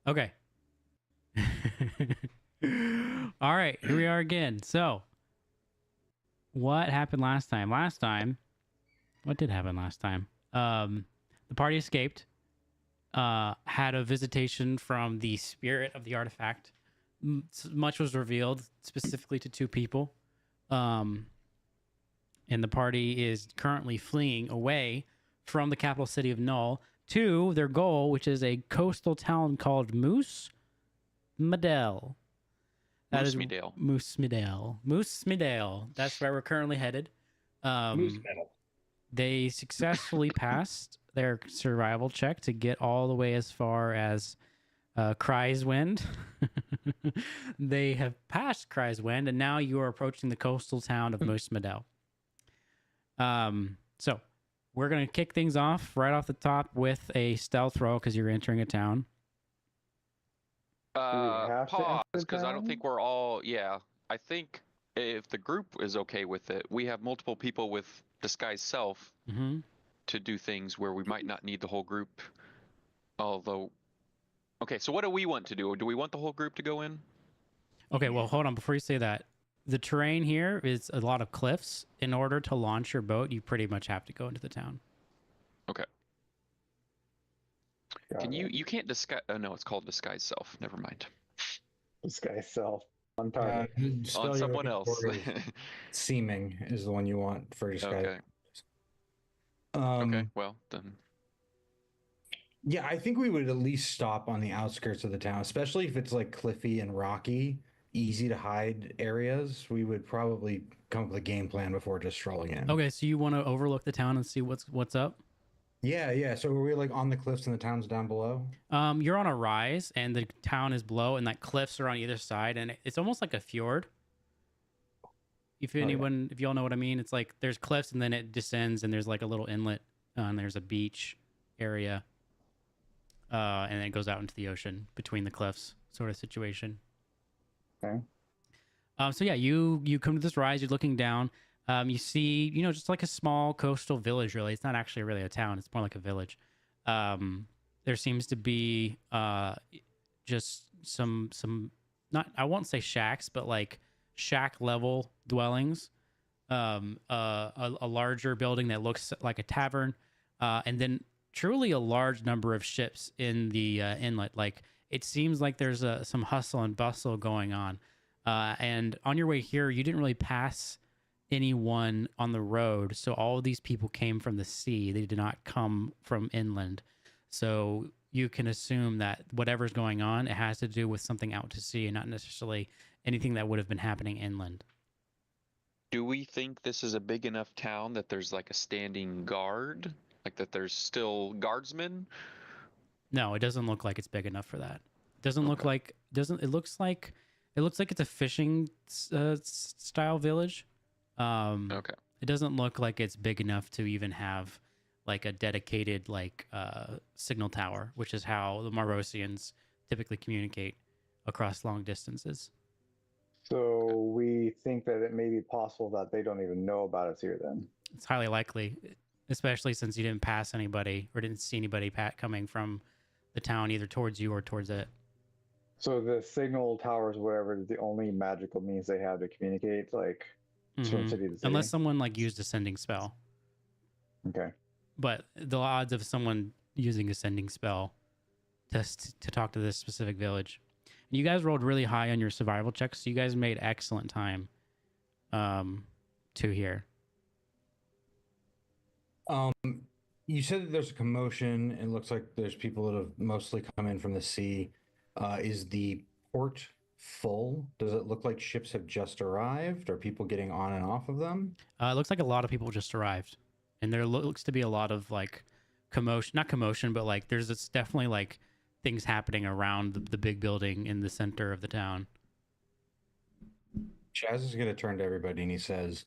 Okay. All right, here we are again. So, what happened last time? What did happen last time? The party escaped. Had a visitation from the spirit of the artifact. Much was revealed specifically to two people. Um, and the party is currently fleeing away from the capital city of Null to their goal, which is a coastal town called Moosemedale. That is Moosemedale. Moosemedale. That's where we're currently headed. Um, Moosemedale. they successfully passed their survival check to get all the way as far as Cries Wind. They have passed Cries Wind, and now you are approaching the coastal town of Moosemedale. So we're gonna kick things off right off the top with a stealth roll because you're entering a town. have to enter Pause, the because I don't town? think we're all. Yeah, I think if the group is okay with it, we have multiple people with disguise self Mm-hmm. to do things where we might not need the whole group. Although, okay, so what do we want to do? Do we want the whole group to go in? Okay, well, hold on. Before you say that, the terrain here is a lot of cliffs. In order to launch your boat, you pretty much have to go into the town. Okay. Got Can you? it. You can't disguise. Oh no, it's called disguise self. Never mind. This guy's self on target. The spell On you're someone looking else. for is seeming is the one you want for disguise. Okay. Um, Okay. Well then. yeah, I think we would at least stop on the outskirts of the town, especially if it's like cliffy and rocky, easy to hide areas. We would probably come up with a game plan before just strolling in. Okay, so you want to overlook the town and see what's up? Yeah. So are we like on the cliffs and the towns down below? You're on a rise, and the town is below, and like cliffs are on either side, and it's almost like a fjord. If yeah. anyone, if y'all know what I mean, it's like there's cliffs, and then it descends, and there's like a little inlet, and there's a beach area, and then it goes out into the ocean between the cliffs, sort of situation. Okay. So yeah, you come to this rise. You're looking down. You see, just like a small coastal village. Really, it's not actually really a town. It's more like a village. There seems to be just some not, I won't say shacks, but like shack level dwellings. A larger building that looks like a tavern, and then truly a large number of ships in the inlet. Like it seems like there's some hustle and bustle going on. And on your way here, you didn't really pass anyone on the road. So all of these people came from the sea. They did not come from inland. So you can assume that whatever's going on, it has to do with something out to sea and not necessarily anything that would have been happening inland. Do we think this is a big enough town that there's like a standing guard? Like that there's still guardsmen? No, it doesn't look like it's big enough for that. It doesn't look Okay. like doesn't it looks like it's a fishing style village. Okay. It doesn't look like it's big enough to even have like a dedicated like signal tower, which is how the Marosians typically communicate across long distances. So we think that it may be possible that they don't even know about us here then. It's highly likely, especially since you didn't pass anybody or didn't see anybody coming from the town either towards you or towards it. So the signal towers, whatever, is the only magical means they have to communicate, like from Mhm. city to city. Unless someone like used a sending spell. Okay. But the odds of someone using a sending spell to talk to this specific village. And you guys rolled really high on your survival checks, so you guys made excellent time to here. You said that there's a commotion. It looks like there's people that have mostly come in from the sea. Is the port full? Does it look like ships have just arrived? Are people getting on and off of them? It looks like a lot of people just arrived, and there looks to be a lot of like commotion, not commotion, but like it's definitely like things happening around the big building in the center of the town. Chaz is going to turn to everybody and he says,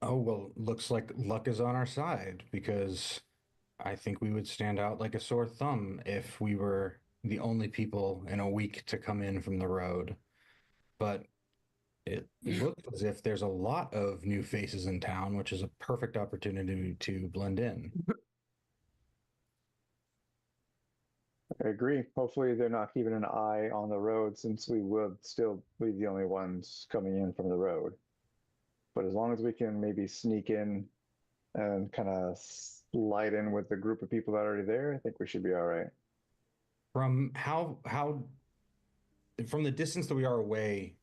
"Oh, well, looks like luck is on our side because I think we would stand out like a sore thumb if we were the only people in a week to come in from the road. But it looks as if there's a lot of new faces in town, which is a perfect opportunity to blend in." I agree. Hopefully, they're not keeping an eye on the road since we would still be the only ones coming in from the road. But as long as we can maybe sneak in and kind of slide in with the group of people that are already there, I think we should be all right. From from the distance that we are away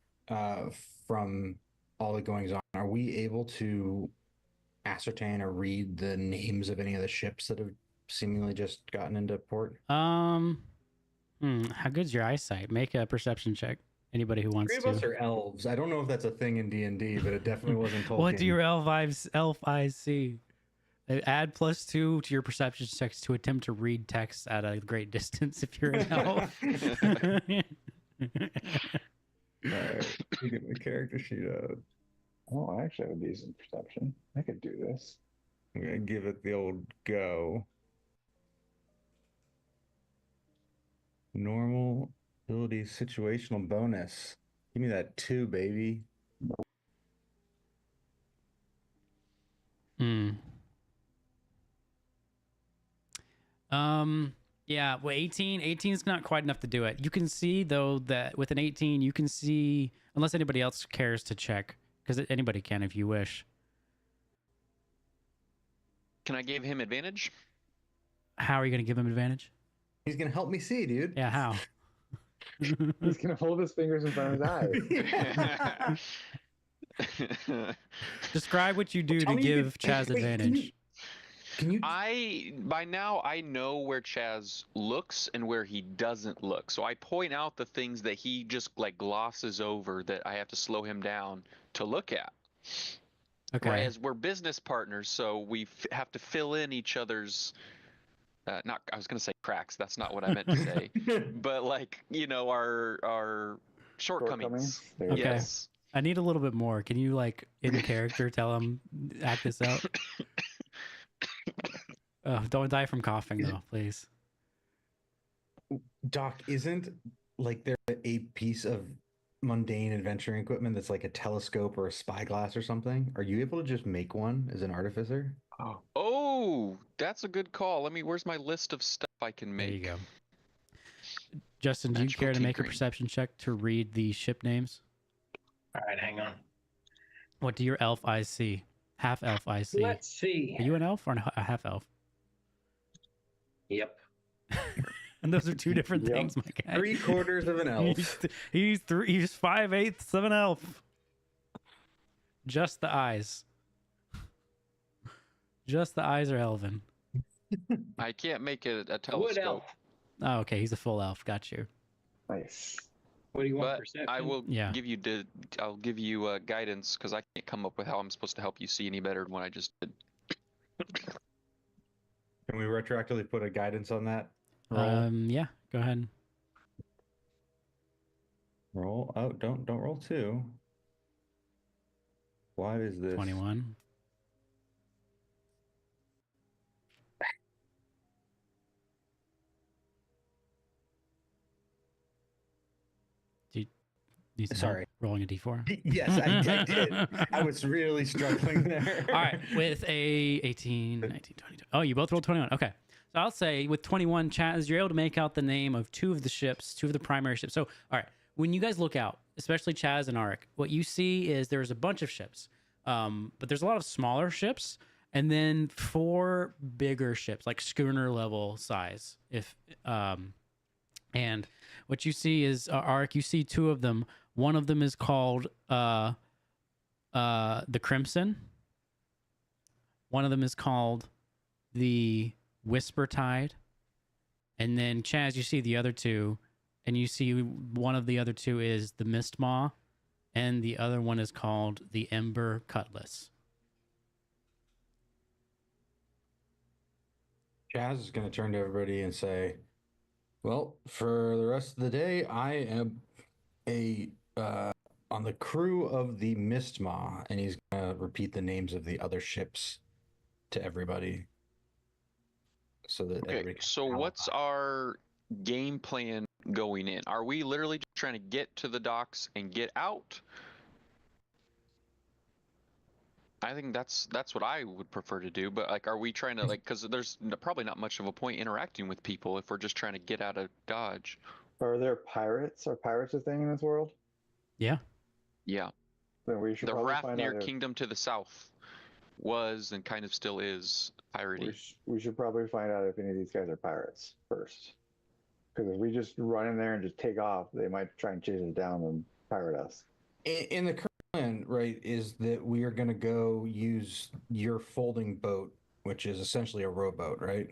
from all the goings on, are we able to ascertain or read the names of any of the ships that have seemingly just gotten into port? How good's your eyesight? Make a perception check. Anybody who wants Three of us to. are elves. I don't know if that's a thing in D&D, but it definitely wasn't Tolkien. What do your elf eyes see? Add +2 to your perception checks to attempt to read text at a great distance if you're an elf. Alright, let me get my character sheet out. Oh, I actually have a decent perception. I could do this. I'm gonna give it the old go. Normal ability situational bonus. Give me that 2, baby. Yeah, well, 18 is not quite enough to do it. You can see though that with an 18 you can see, unless anybody else cares to check, because anybody can if you wish. Can I give him advantage? How are you going to give him advantage? He's gonna help me see, dude. Yeah, how? He's gonna hold his fingers in front of his eyes. Describe what you do Tell to me you give can- Chaz wait, advantage. Can you By now I know where Chaz looks and where he doesn't look. So I point out the things that he just like glosses over that I have to slow him down to look at. Okay. Whereas we're business partners, so we have to fill in each other's not I was going to say cracks, that's not what I meant to say. But like, our shortcomings. There you Okay. Yes. I need a little bit more. Can you like in character tell him act this out? Don't die from coughing though, please. Doc, isn't like there a piece of mundane adventuring equipment that's like a telescope or a spyglass or something? Are you able to just make one as an artificer? Oh, that's a good call. Where's my list of stuff I can make? There you go. Justin, do you Magical care to make a tinkering. perception check to read the ship names? All right, hang on. What do your elf eyes see? Half elf eyes see. Let's see. Are you an elf or a half elf? Yep. And those are two different Yep. things, my guy. 3/4 of an elf. He's 5/8 of an elf. Just the eyes. Just the eyes are elven. I can't make it a Wood telescope, elf. Oh, okay. He's a full elf. Got you. Nice. What do you want? but Perception? I will Yeah. give you I'll give you guidance because I can't come up with how I'm supposed to help you see any better than what I just did. Can we retroactively put a guidance on that? Roll. Yeah. Go ahead. Roll. Oh, don't roll 2. What is this? 21. Need some help Sorry. rolling a d4. Yes, I did. I was really struggling there. All right, with a 18, 19, 22. Oh, you both rolled 21. Okay. So I'll say with 21, Chaz, you're able to make out the name of 2 of the ships, 2 of the primary ships. So, all right, when you guys look out, especially Chaz and Arik, what you see is there's a bunch of ships, but there's a lot of smaller ships, and then 4 bigger ships, like schooner level size. And what you see is, Arik, you see 2 of them. One of them is called the Crimson. One of them is called the Whisper Tide. And then Chaz, you see the other 2, and you see one of the other 2 is the Mist Maw, and the other one is called the Ember Cutlass. Chaz is going to turn to everybody and say, well, for the rest of the day, I am on the crew of the Mistmaw, and he's going to repeat the names of the other ships to everybody. So that Okay, everybody can so count what's on. our game plan going in? Are we literally just trying to get to the docks and get out? I think that's what I would prefer to do. But like, are we trying to like? Because there's probably not much of a point interacting with people if we're just trying to get out of Dodge. Are there pirates? Are pirates a thing in this world? Yeah. Yeah. Then we should The probably find Wrathmere out. Kingdom to the south was and kind of still is piratey. We should probably find out if any of these guys are pirates first. Because if we just run in there and just take off, they might try and chase us down and pirate us. In the current plan, right, is that we are going to go use your folding boat, which is essentially a rowboat, right?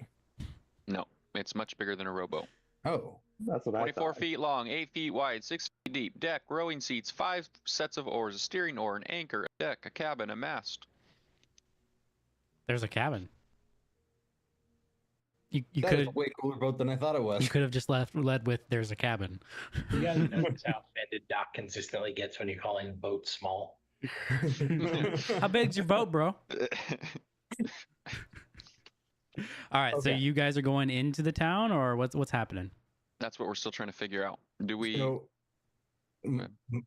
No, it's much bigger than a rowboat. Oh, That's what 24 I thought. feet long, 8 feet wide, 6 feet deep, deck, rowing seats, 5 sets of oars, a steering oar, an anchor, a deck, a cabin, a mast. There's a cabin. You that could is a way cooler boat than I thought it was. you could have just led with "There's a cabin." You guys notice how offended Doc consistently gets when you're calling boats small? How big's your boat, bro? All right, so Okay. you guys are going into the town, or what's happening? That's what we're still trying to figure out. Do we? So,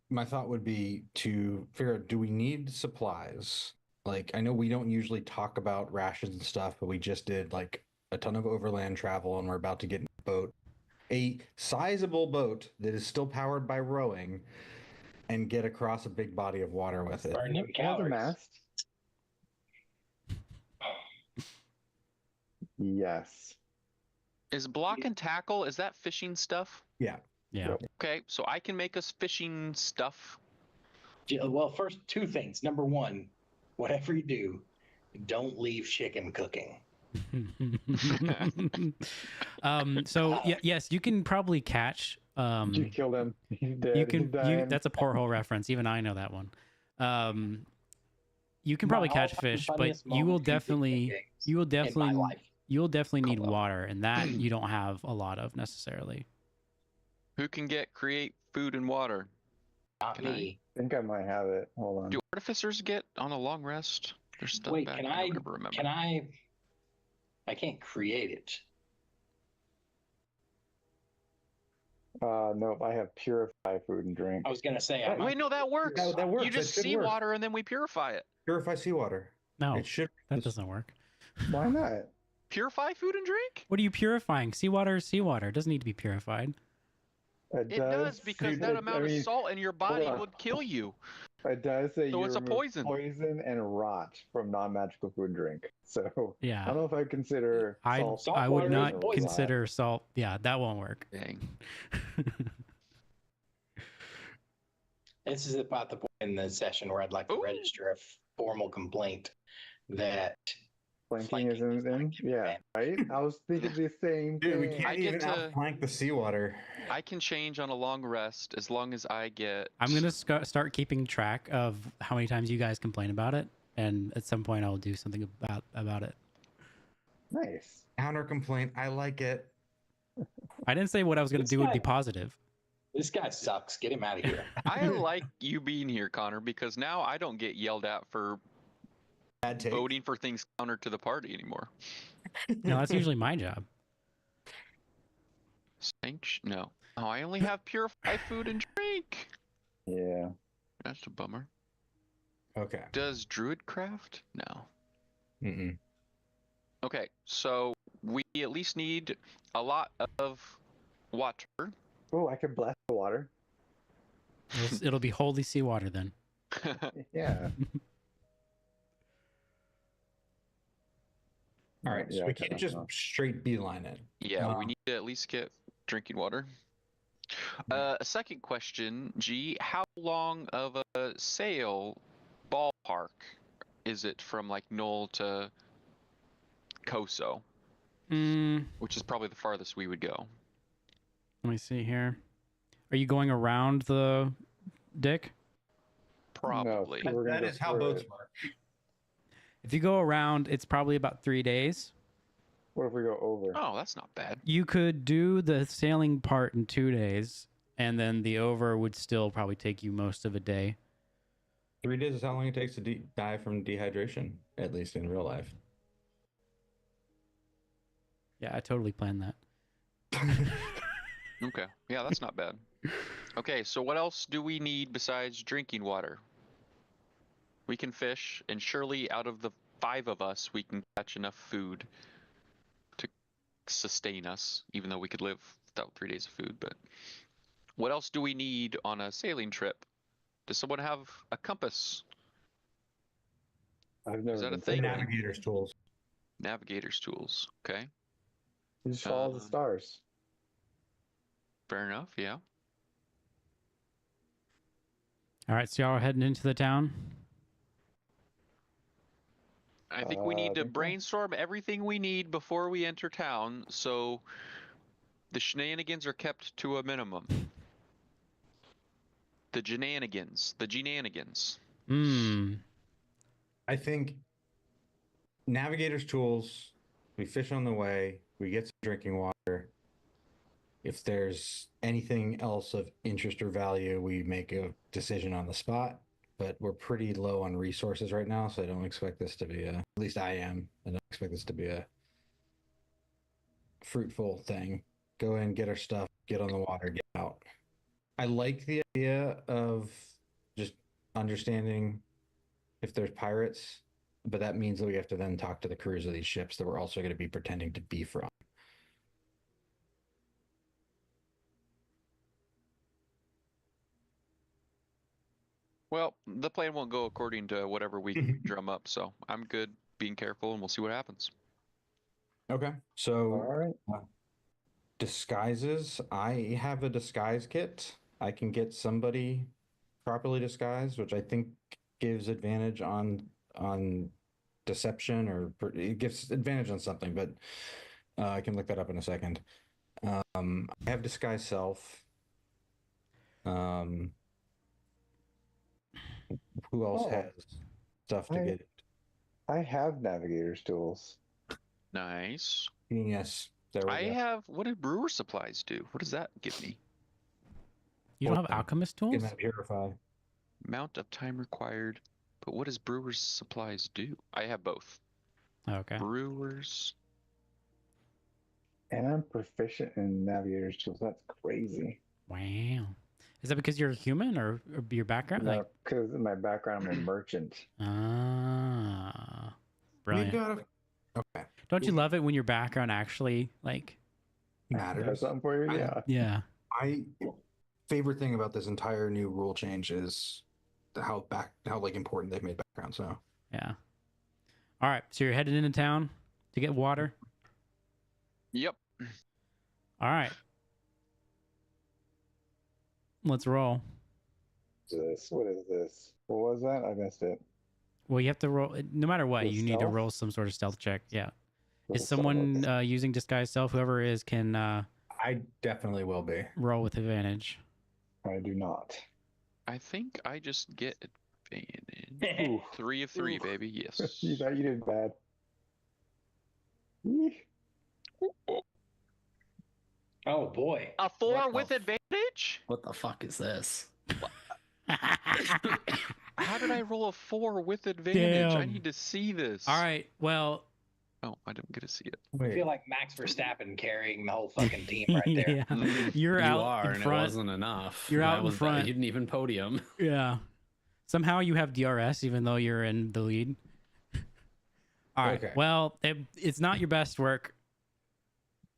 my thought would be to figure out, do we need supplies? Like, I know we don't usually talk about rations and stuff, but we just did like a ton of overland travel and we're about to get in a boat, a sizable boat that is still powered by rowing, and get across a big body of water with it. Burn them Another calories. mast? Yes. Is block and tackle, is that fishing stuff? Yeah. Yeah. Okay, so I can make us fishing stuff. Yeah, well, first, two things. Number one, whatever you do, don't leave chicken cooking. So yes, you can probably catch. You killed him. He's dead. You He's can. dying. That's a porthole reference. Even I know that one. You can probably My catch all-time fish, but funniest you will moment in video definitely, games you will in my definitely, life. you will definitely need Call up. water, and that you don't have a lot of necessarily. Who can create food and water? Not Can I? me. I think I might have it. Hold on. Do artificers get on a long rest? There's stuff Wait, back. can I I? don't ever remember. Can I? I can't create it. Nope. I have purify food and drink. I was gonna say. I Wait, no, that works. That works. You just That should work. seawater and then we purify it. Purify seawater. No, It should. that doesn't work. Why not? Purify food and drink? What are you purifying? Seawater is seawater. It doesn't need to be purified. It does because that amount of salt in your body on. would kill you. It does say So you it's a remove poison. poison and rot from non-magical food and drink. So I Yeah, don't know if I consider salt. I would water not is poison. consider salt. Yeah, that won't work. Dang. This is about the point in the session where I'd like to Ooh. register a formal complaint that Flanking isn't in. Yeah, right. I was thinking the same Dude, we thing. can't I get even to- outflank the seawater. I can change on a long rest as long as I get. I'm gonna start keeping track of how many times you guys complain about it, and at some point I'll do something about it. Nice. Counter complaint. I like it. I didn't say what I was gonna This do would guy- be positive. this guy sucks. Get him out of here. I like you being here, Connor, because now I don't get yelled at for Bad take. voting for things counter to the party anymore. No, that's usually my job. Sanction? No. Oh, I only have purify food and drink. Yeah. That's a bummer. Okay. Does Druidcraft? No. Mm-mm. Okay, so we at least need a lot of water. Oh, I can blast the water. It'll be holy seawater then. Yeah. All right. Yeah, So we okay, can't just straight beeline it. Yeah, we need to at least get drinking water. A second question, G, how long of a sail ballpark is it from like Knoll to Koso, which is probably the farthest we would go? Let me see here. Are you going around the dick? Probably. No, we're gonna That go is how through boats it. work. If you go around, it's probably about 3 days. What if we go over? Oh, that's not bad. You could do the sailing part in 2 days, and then the over would still probably take you most of a day. 3 days is how long it takes to die from dehydration, at least in real life. Yeah, I totally planned that. Okay. Yeah, that's not bad. Okay, so what else do we need besides drinking water? We can fish, and surely out of the 5 of us, we can catch enough food to sustain us, even though we could live without 3 days of food. But what else do we need on a sailing trip? Does someone have a compass? I've never Is that a been thing? sailing. Navigator's tools. Navigator's tools. Okay. You just follow the Um, stars. Fair enough. Yeah. All right, so y'all are heading into the town. I think we need I to think so. brainstorm everything we need before we enter town, so the shenanigans are kept to a minimum. The shenanigans. Hmm. I think navigator's tools, we fish on the way, we get some drinking water. If there's anything else of interest or value, we make a decision on the spot. But we're pretty low on resources right now, so I don't expect this to be at least I am. I don't expect this to be a fruitful thing. Go in, get our stuff, get on the water, get out. I like the idea of just understanding if there's pirates, but that means that we have to then talk to the crews of these ships that we're also going to be pretending to be from. Well, the plan won't go according to whatever we drum up, so I'm good being careful, and we'll see what happens. Okay. So All right. disguises. I have a disguise kit. I can get somebody properly disguised, which I think gives advantage on deception, or it gives advantage on something, but I can look that up in a second. I have disguise self. Who else Oh. has stuff to get? I have navigator's tools. Nice. Yes, there we I go. have. What did brewer supplies do? What does that give me? You don't What have the- alchemist Can tools? that purify? Amount of time required. But what does brewer's supplies do? I have both. Okay. Brewers. And I'm proficient in navigator's tools. That's crazy. Wow. Is that because you're a human or your background? No, because in my background, I'm a merchant. Ah, We've brilliant. got okay. Don't you love it when your background actually like? Does Matters. something for you? Yeah. Yeah. My favorite thing about this entire new rule change is how like important they've made background. So Yeah. All right. So you're headed into town to get water. Yep. All right. Let's roll. What is this? What was that? I missed it. Well, you have to roll. No matter what, With you need to stealth? roll some sort of stealth check. Yeah. Little Is someone stealth. using disguise self? Whoever is can I definitely will be. roll with advantage. I do not. I think I just get advantage. Ooh. 3 of 3, Ooh. baby. Yes. You thought you did bad. Eeh. Oh boy. A 4 What the with f- advantage? What the fuck is this? How did I roll a 4 with advantage? I Damn. need to see this. All right. Well, Oh, I didn't get to see it. I Wait, feel like Max Verstappen carrying the whole fucking team right there. yeah. You're You out are, in and front. it wasn't enough. You're out That in was front. You didn't even podium. Yeah. Somehow you have DRS even though you're in the lead. All right. Okay. Well, it's not your best work.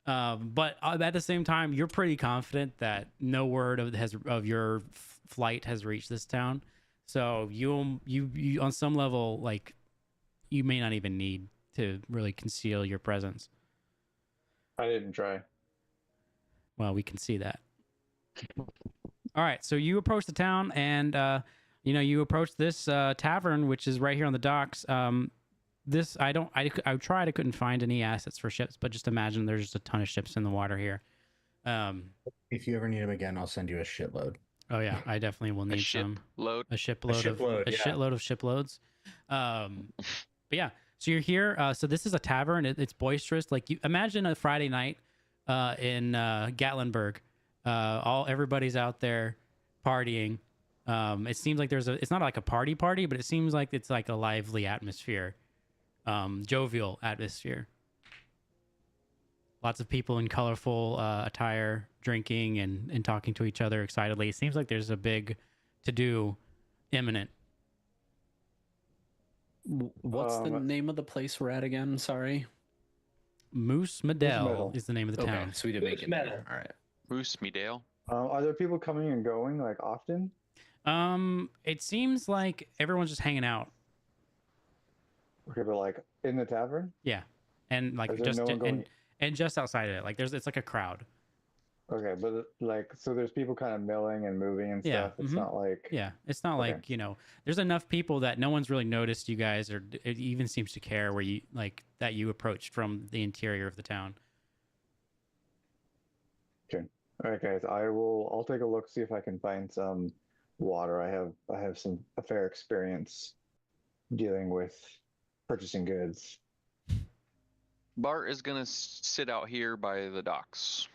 But at the same time, you're pretty confident that no word of your flight has reached this town. So you on some level, like, you may not even need to really conceal your presence. I didn't try. Well, we can see that. All right, so you approach the town, and you approach this tavern, which is right here on the docks. This I tried, I couldn't find any assets for ships, but just imagine there's just a ton of ships in the water here. if you ever need them again, I'll send you a shitload. Oh yeah, I definitely will A need ship some. load. A shipload shipload, of yeah. shitload of shiploads. But yeah, so you're here. So this is a tavern. It's boisterous. Like, you imagine a Friday night in Gatlinburg. Everybody's out there partying. It seems like it's not like a party, but it seems like it's like a lively atmosphere, jovial atmosphere. Lots of people in colorful attire, drinking and talking to each other excitedly. It seems like there's a big to-do imminent. What's the Um, name of the place we're at again? Sorry. Moosemedale Moosemedale. is the name of the Okay, town. so we didn't make it. Moosemedale. All right. Moosemedale. Are there people coming and going like often? It seems like everyone's just hanging out. Okay, but like in the tavern? Yeah, and like Is there just no one going? and just outside of it, like it's like a crowd. Okay, but like so there's people kind of milling and moving and Yeah, stuff. It's mhm. not like Yeah, it's not Okay. like there's enough people that no one's really noticed you guys, or it even seems to care where you like that you approached from the interior of the town. All right, guys. I'll take a look, see if I can find some water. I have a fair experience dealing with purchasing goods. Bart is gonna sit out here by the docks.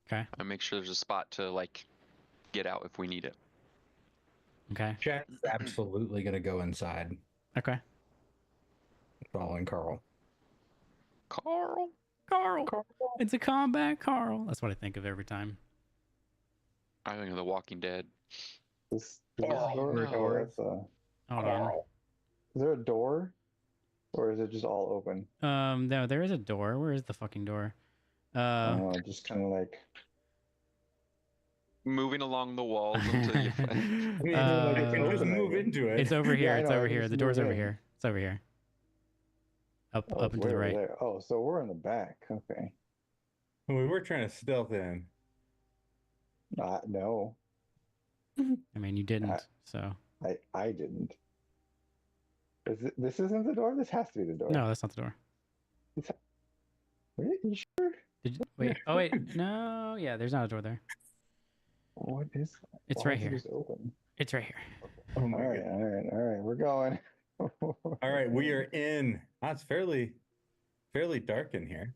Okay. And make sure there's a spot to like get out if we need it. Okay. Chat's absolutely gonna go inside, Okay. following Carl. Carl. Carl. It's a combat, Carl. That's what I think of every time. I think of The Walking Dead. This Oh, door? no. Oh, that's Hold on. Carl. is there a door, or is it just all open? No, there is a door. Where is the fucking door? Just kind of like Moving along the walls until you find. I mean, Uh, I can just move into it. It's over here. I It's know, I over can here. just The door's move over in. here. It's over here. Up oh, up it's and to way the over right. there. Oh, so we're in the back. Okay. We were trying to stealth in. No, I mean, you didn't. So I didn't. This isn't the door. This has to be the door. no, that's not the door. Are you sure? Did you, wait? Oh wait, no. Yeah, there's not a door there. What is? It's why right is it here. just open? It's right here. Oh my All right, god. all right, all right. We're going. All right, we are in. That's fairly dark in here.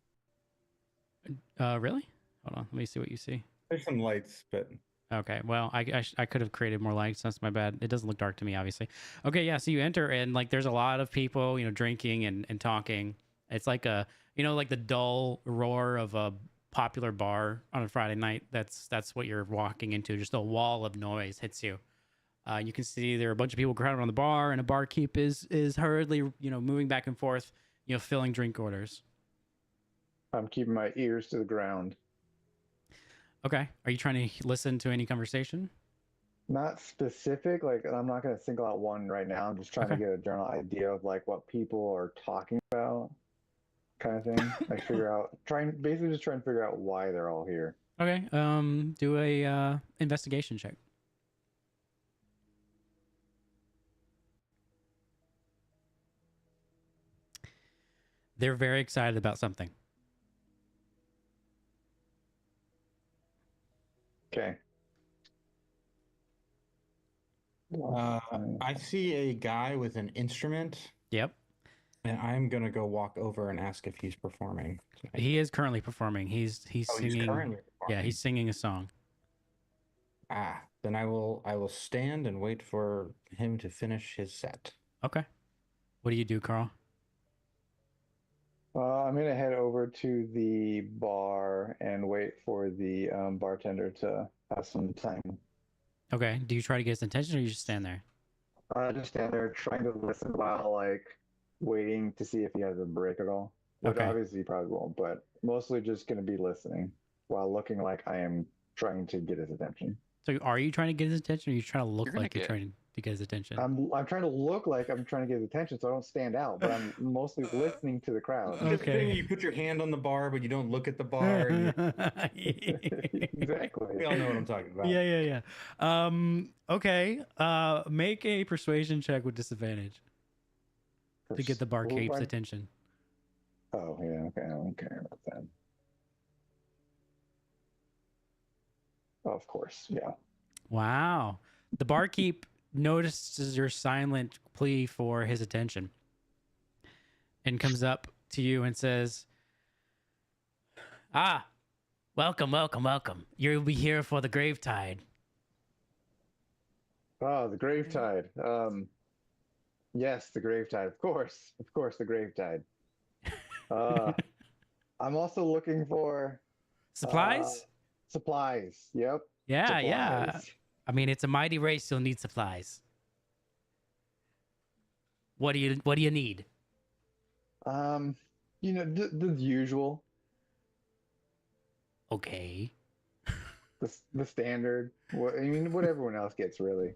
Really? Hold on. Let me see what you see. There's some lights, but Okay. Well, I could have created more lights. That's my bad. It doesn't look dark to me, obviously. Okay. Yeah. So you enter and like there's a lot of people, drinking and talking. It's like like the dull roar of a popular bar on a Friday night. That's what you're walking into. Just a wall of noise hits you. You can see there are a bunch of people crowded on the bar, and a barkeep is hurriedly moving back and forth, filling drink orders. I'm keeping my ears to the ground. Okay. Are you trying to listen to any conversation? Not specific, like I'm not going to single out one right now. I'm just trying to Okay. get a general idea of like what people are talking about, kind of thing. Like basically just trying to figure out why they're all here. Okay. Do a investigation check. They're very excited about something. Okay. I see a guy with an instrument, Yep. and I'm gonna go walk over and ask if he's performing. He is currently performing. He's He's singing. currently performing. Yeah, he's singing a song. Then I will stand and wait for him to finish his set. Okay. What do you do, Carl? I'm gonna head over to the bar and wait for the bartender to have some time. Okay. Do you try to get his attention, or you just stand there? Just stand there trying to listen while like waiting to see if he has a break at all. Which Okay. obviously he probably won't, but mostly just gonna be listening while looking like I am trying to get his attention. So, are you trying to get his attention, or are you trying to look gonna like you're get- trying to get his attention? I'm trying to look like I'm trying to get his attention so I don't stand out, but I'm mostly listening to the crowd. Okay. Just kidding, you put your hand on the bar, but you don't look at the bar. Exactly. We all know what I'm talking about. Yeah. Okay. Make a persuasion check with disadvantage to get the barkeep's attention. Oh yeah, okay, I don't care about that. Oh, of course, yeah. Wow. The barkeep notices your silent plea for his attention and comes up to you and says, welcome. You'll be here for the Gravetide. Oh, the Gravetide. Yes, the Gravetide. Of course, the Gravetide. I'm also looking for Supplies? supplies. Yep. Yeah. supplies. I mean, it's a mighty race. You'll need supplies. What do you need? The usual, Okay. the standard. What everyone else gets, really.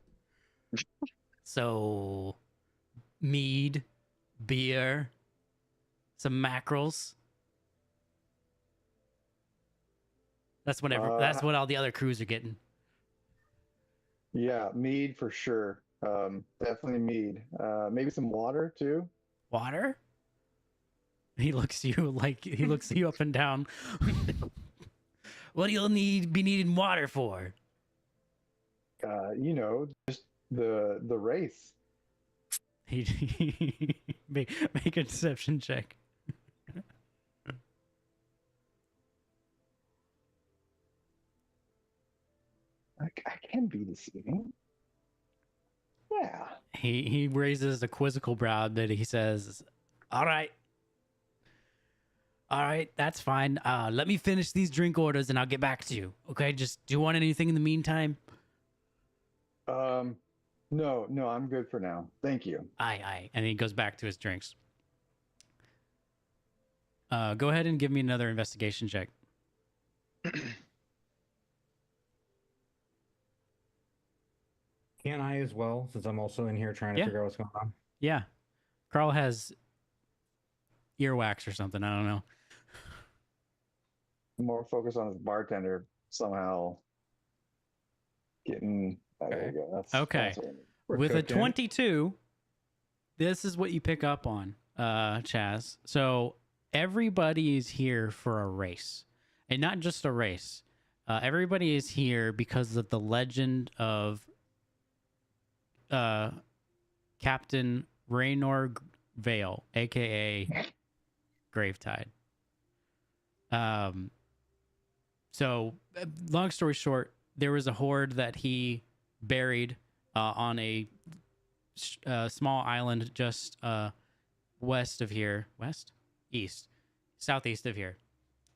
So, mead, beer, some mackerels. That's that's what all the other crews are getting. Yeah, mead for sure. Definitely mead. Maybe some water too. Water? He looks you up and down. What do you be needing water for? Just the race. He make a deception check. I can be deceiving. Yeah. He raises a quizzical brow, but he says, "All right, that's fine. Let me finish these drink orders and I'll get back to you. Okay, just do you want anything in the meantime?" No, I'm good for now. Thank you. Aye. And he goes back to his drinks. Go ahead and give me another investigation check. Can I as well, since I'm also in here trying to figure out what's going on? Yeah. Carl has earwax or something. I don't know. More focus on his bartender somehow getting. There you go. Okay. That's what I need. With a 22, this is what you pick up on, Chaz. So everybody is here for a race, and not just a race. Everybody is here because of the legend of Captain Raynor Vale, aka Gravetide. So long story short, there was a horde that he buried on a small island just west of here. Southeast of here.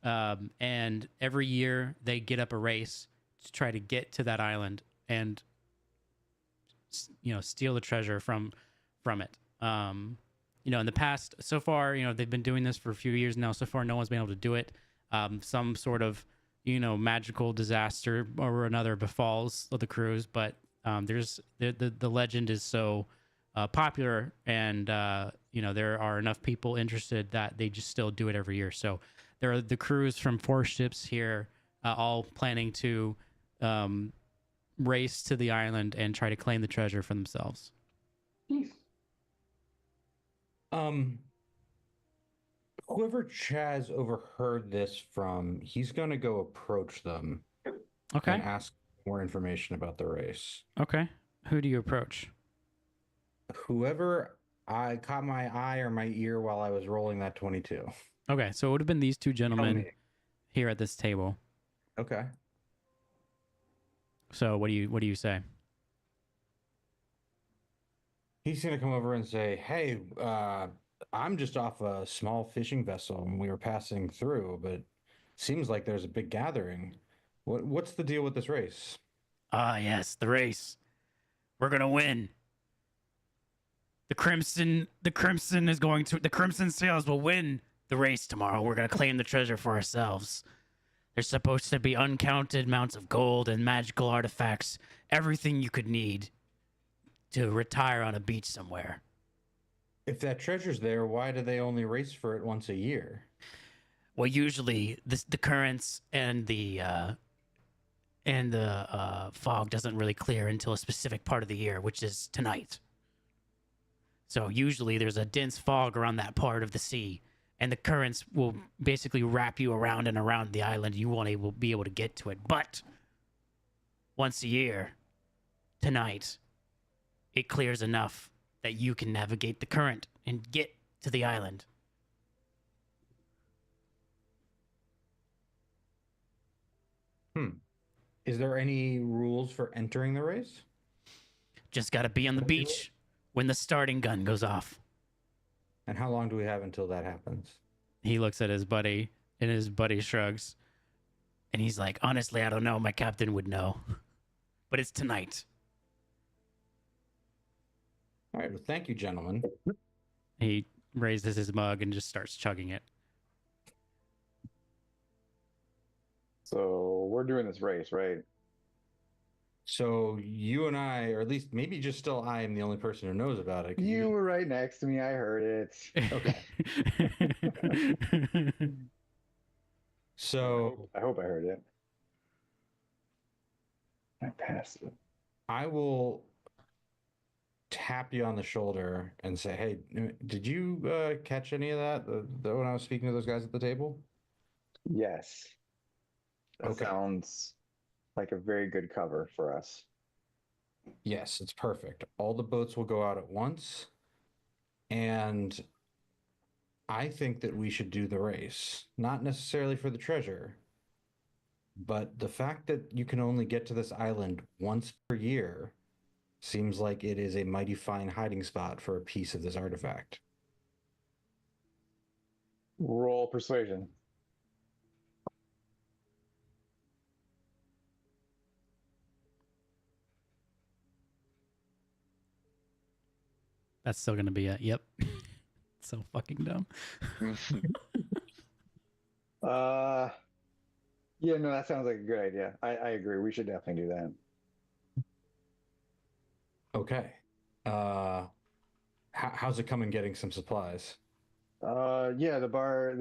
And every year they get up a race to try to get to that island and steal the treasure from it. In the past, so far, they've been doing this for a few years now. So far, no one's been able to do it. Some sort of magical disaster or another befalls the crews, but there's the legend is so popular, and there are enough people interested that they just still do it every year. So there are the crews from 4 ships here, all planning to race to the island and try to claim the treasure for themselves. Whoever Chaz overheard this from, he's gonna go approach them. Okay. And ask more information about the race. Okay. Who do you approach? Whoever I caught my eye or my ear while I was rolling that 22. Okay, so it would have been these 2 gentlemen here at this table. Okay. So what do you say? He's gonna come over and say, "Hey, I'm just off a small fishing vessel and we were passing through, but seems like there's a big gathering. What's the deal with this race?" Ah, yes, the race. We're gonna win. The Crimson Sails will win the race tomorrow. We're gonna claim the treasure for ourselves. There's supposed to be uncounted amounts of gold and magical artifacts, everything you could need to retire on a beach somewhere. If that treasure's there, why do they only race for it once a year? Well, usually the currents and the fog doesn't really clear until a specific part of the year, which is tonight. So usually there's a dense fog around that part of the sea, and the currents will basically wrap you around and around the island. You won't be able to get to it. But once a year, tonight, it clears enough that you can navigate the current and get to the island. Is there any rules for entering the race? Just got to be on the beach when the starting gun goes off. And how long do we have until that happens? He looks at his buddy, and his buddy shrugs. And he's like, honestly, I don't know. My captain would know. But it's tonight. All right. Well, thank you, gentlemen. He raises his mug and just starts chugging it. So we're doing this race, right? So you and I, or at least maybe just still I am the only person who knows about it. 'Cause You were right next to me. I heard it. Okay. So I hope I heard it. I passed it. I will tap you on the shoulder and say, "Hey, did you catch any of that when I was speaking to those guys at the table?" Yes. That Okay. sounds like a very good cover for us. Yes, it's perfect. All the boats will go out at once, and I think that we should do the race, not necessarily for the treasure, but the fact that you can only get to this island once per year seems like it is a mighty fine hiding spot for a piece of this artifact. Roll persuasion. That's still gonna be a yep. So fucking dumb. Yeah, no, that sounds like a good idea. I agree. We should definitely do that. Okay. How's it coming getting some supplies? Yeah, the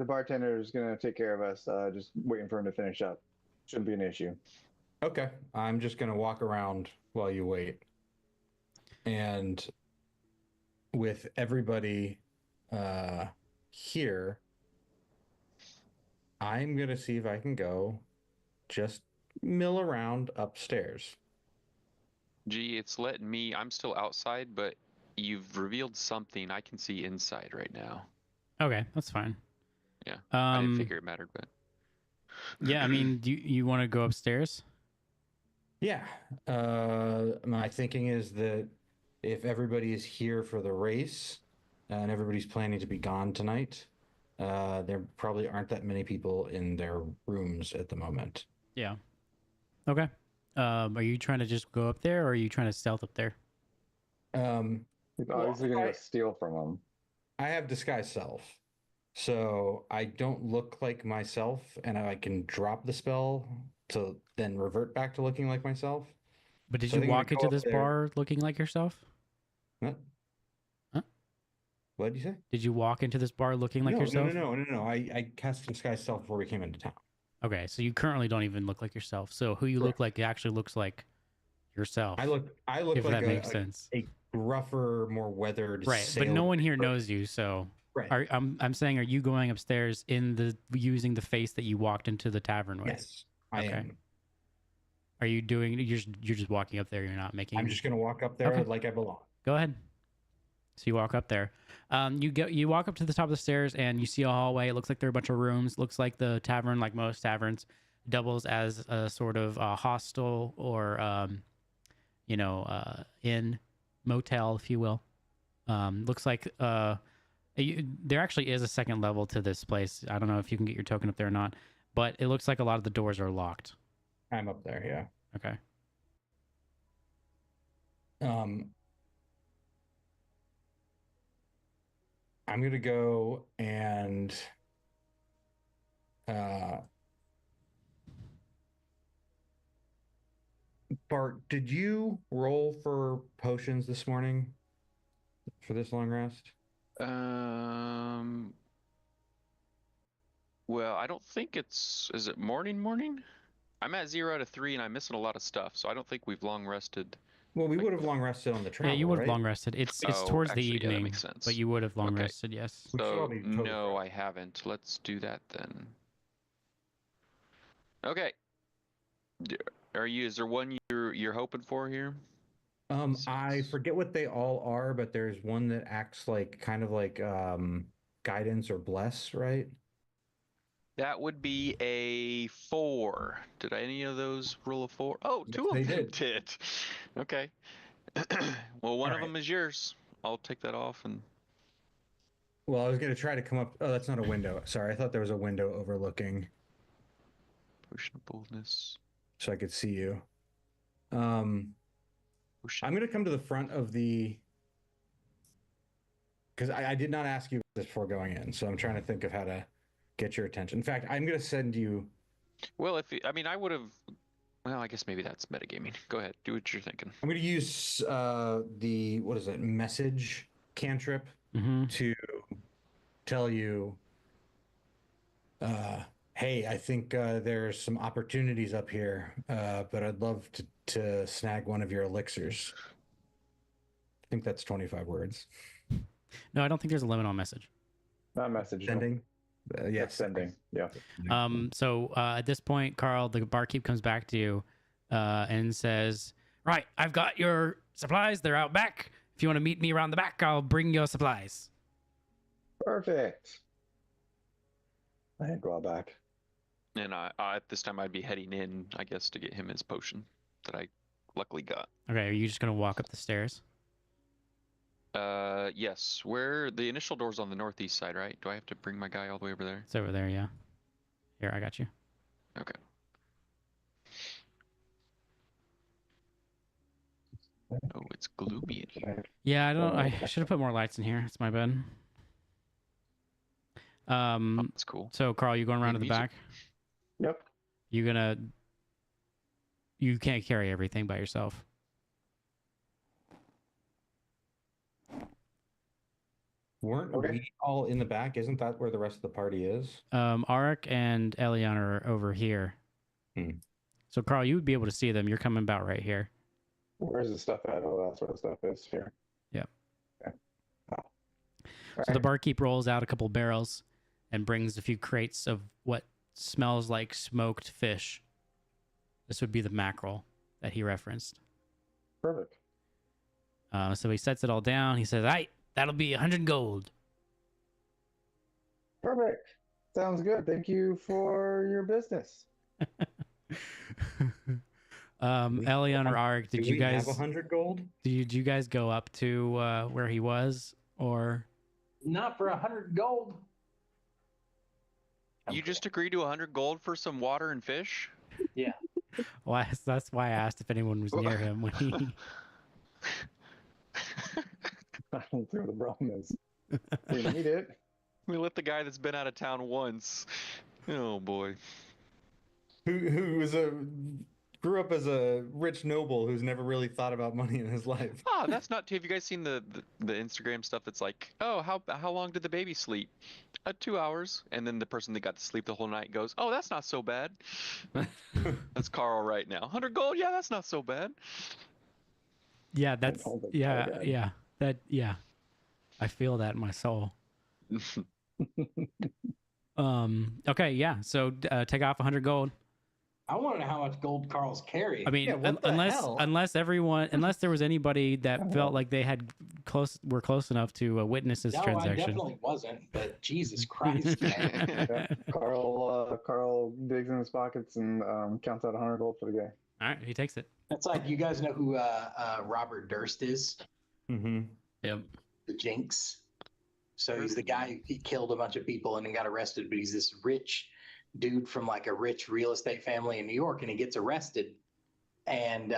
bartender is gonna take care of us. Just waiting for him to finish up. Shouldn't be an issue. Okay. I'm just going to walk around while you wait. And with everybody here, I'm going to see if I can go just mill around upstairs. Gee, it's letting me. I'm still outside, but you've revealed something. I can see inside right now. Okay, that's fine. Yeah, I didn't figure it mattered, but Yeah, I mean, do you want to go upstairs? Yeah. My thinking is that if everybody is here for the race and everybody's planning to be gone tonight, there probably aren't that many people in their rooms at the moment. Yeah. Okay. Are you trying to just go up there, or are you trying to stealth up there? He's obviously gonna go steal from him. I have disguise self, so I don't look like myself, and I can drop the spell to then revert back to looking like myself. But did So I you think I'm walk gonna into go up this there. bar looking like yourself? Huh? Huh? What did you say? Did you walk into this bar looking like yourself? No. I cast disguise self before we came into town. Okay, so you currently don't even look like yourself. So who you look like actually looks like yourself. I look if like that makes sense. a gruffer, more weathered Right, but no one here knows you, so Right. I'm saying, are you going upstairs using the face that you walked into the tavern with? Yes, I am. Are you doing? You're just walking up there. You're not making. I'm just gonna walk up there Okay. like I belong. Go ahead. So you walk up there. You walk up to the top of the stairs and you see a hallway. It looks like there are a bunch of rooms. Looks like the tavern, like most taverns, doubles as a sort of hostel or inn, motel, if you will. Looks like there actually is a second level to this place. I don't know if you can get your token up there or not, but it looks like a lot of the doors are locked. I'm up there, yeah. Okay. I'm gonna go and Bart, did you roll for potions this morning for this long rest? Well, I don't think is it morning? I'm at 0 out of 3 and I'm missing a lot of stuff, so I don't think we've long rested. Well, we would have long rested on the travel. Yeah, you would have right? long rested. It's Oh, towards actually, the yeah, that evening, makes sense. but you would have long Okay. rested. Yes. We should all So be totally no, fresh. I haven't. Let's do that then. Okay. Is there one you're hoping for here? I forget what they all are, but there's one that acts like kind of like guidance or bless, right? That would be a 4. Did any of those roll a 4? Oh, Yes, two of they them did. did. Okay. Well, one of right. them is yours. I'll take that off and. Well, I was gonna try to come up. Oh, that's not a window. Sorry, I thought there was a window overlooking, Potion of boldness. so I could see you. I'm gonna come to the front of the because I did not ask you this before going in, so I'm trying to think of how to get your attention. In fact, I'm going to send you. Well, I mean, I would have. Well, I guess maybe that's metagaming. Go ahead, do what you're thinking. I'm going to use the what is it, message cantrip Mm-hmm. to tell you. Hey, I think there's some opportunities up here, but I'd love to snag one of your elixirs. I think that's 25 words. No, I don't think there's a limit on message. Not message. Sending? Yes. Sending. Yeah. So at this point, Carl, the barkeep comes back to you and says, "Right, I've got your supplies. They're out back. If you want to meet me around the back, I'll bring your supplies." Perfect. I had go out back. And I at this time I'd be heading in, I guess, to get him his potion that I luckily got. Okay, are you just gonna walk up the stairs? Yes. Where the initial door's on the northeast side, right? Do I have to bring my guy all the way over there? It's over there, yeah. Here, I got you. Okay. Oh, it's gloomy in here. Yeah, I should have put more lights in here. It's my bad. Oh, that's cool. So Carl, you going around to the Music. back? Yep. You can't carry everything by yourself. Weren't Okay. we all in the back? Isn't that where the rest of the party is? Arik and Elion are over here. Hmm. So Carl, you would be able to see them. You're coming about right here. Where's the stuff at? Oh, that's where the stuff is here. Yep. Okay. So the barkeep rolls out a couple barrels and brings a few crates of what smells like smoked fish. This would be the mackerel that he referenced. Perfect. So he sets it all down. He says, "Aight, that'll be 100 gold." Perfect. Sounds good. Thank you for your business. Elion or Arik, Do did you we guys have 100 gold? did you guys go up to where he was, or Not for 100 gold. You just agreed to 100 gold for some water and fish? well, that's why I asked if anyone was near him when he. I don't see what the problem is. We need it. We let the guy that's been out of town once. Oh boy. Who was grew up as a rich noble who's never really thought about money in his life. Ah, that's not. Have you guys seen the Instagram stuff that's like, oh, how long did the baby sleep? 2 hours. And then the person that got to sleep the whole night goes, oh, that's not so bad. That's Carl right now. 100 gold? Yeah, that's not so bad. Yeah, that's don't think yeah, so, Dad. yeah. That yeah. I feel that in my soul. Okay, yeah. So take off 100 gold. I want to know how much gold Carl's carrying. I mean, Yeah, what the hell? unless there was anybody that felt like they were close enough to witness this no, I transaction. definitely wasn't. But Jesus Christ, man. Yeah. Carl digs in his pockets and counts out 100 gold for the guy. All right, he takes it. That's like, you guys know who Robert Durst is? Mm-hmm. Yep. The Jinx. So he's the guy, he killed a bunch of people and then got arrested, but he's this rich dude from like a rich real estate family in New York, and he gets arrested. And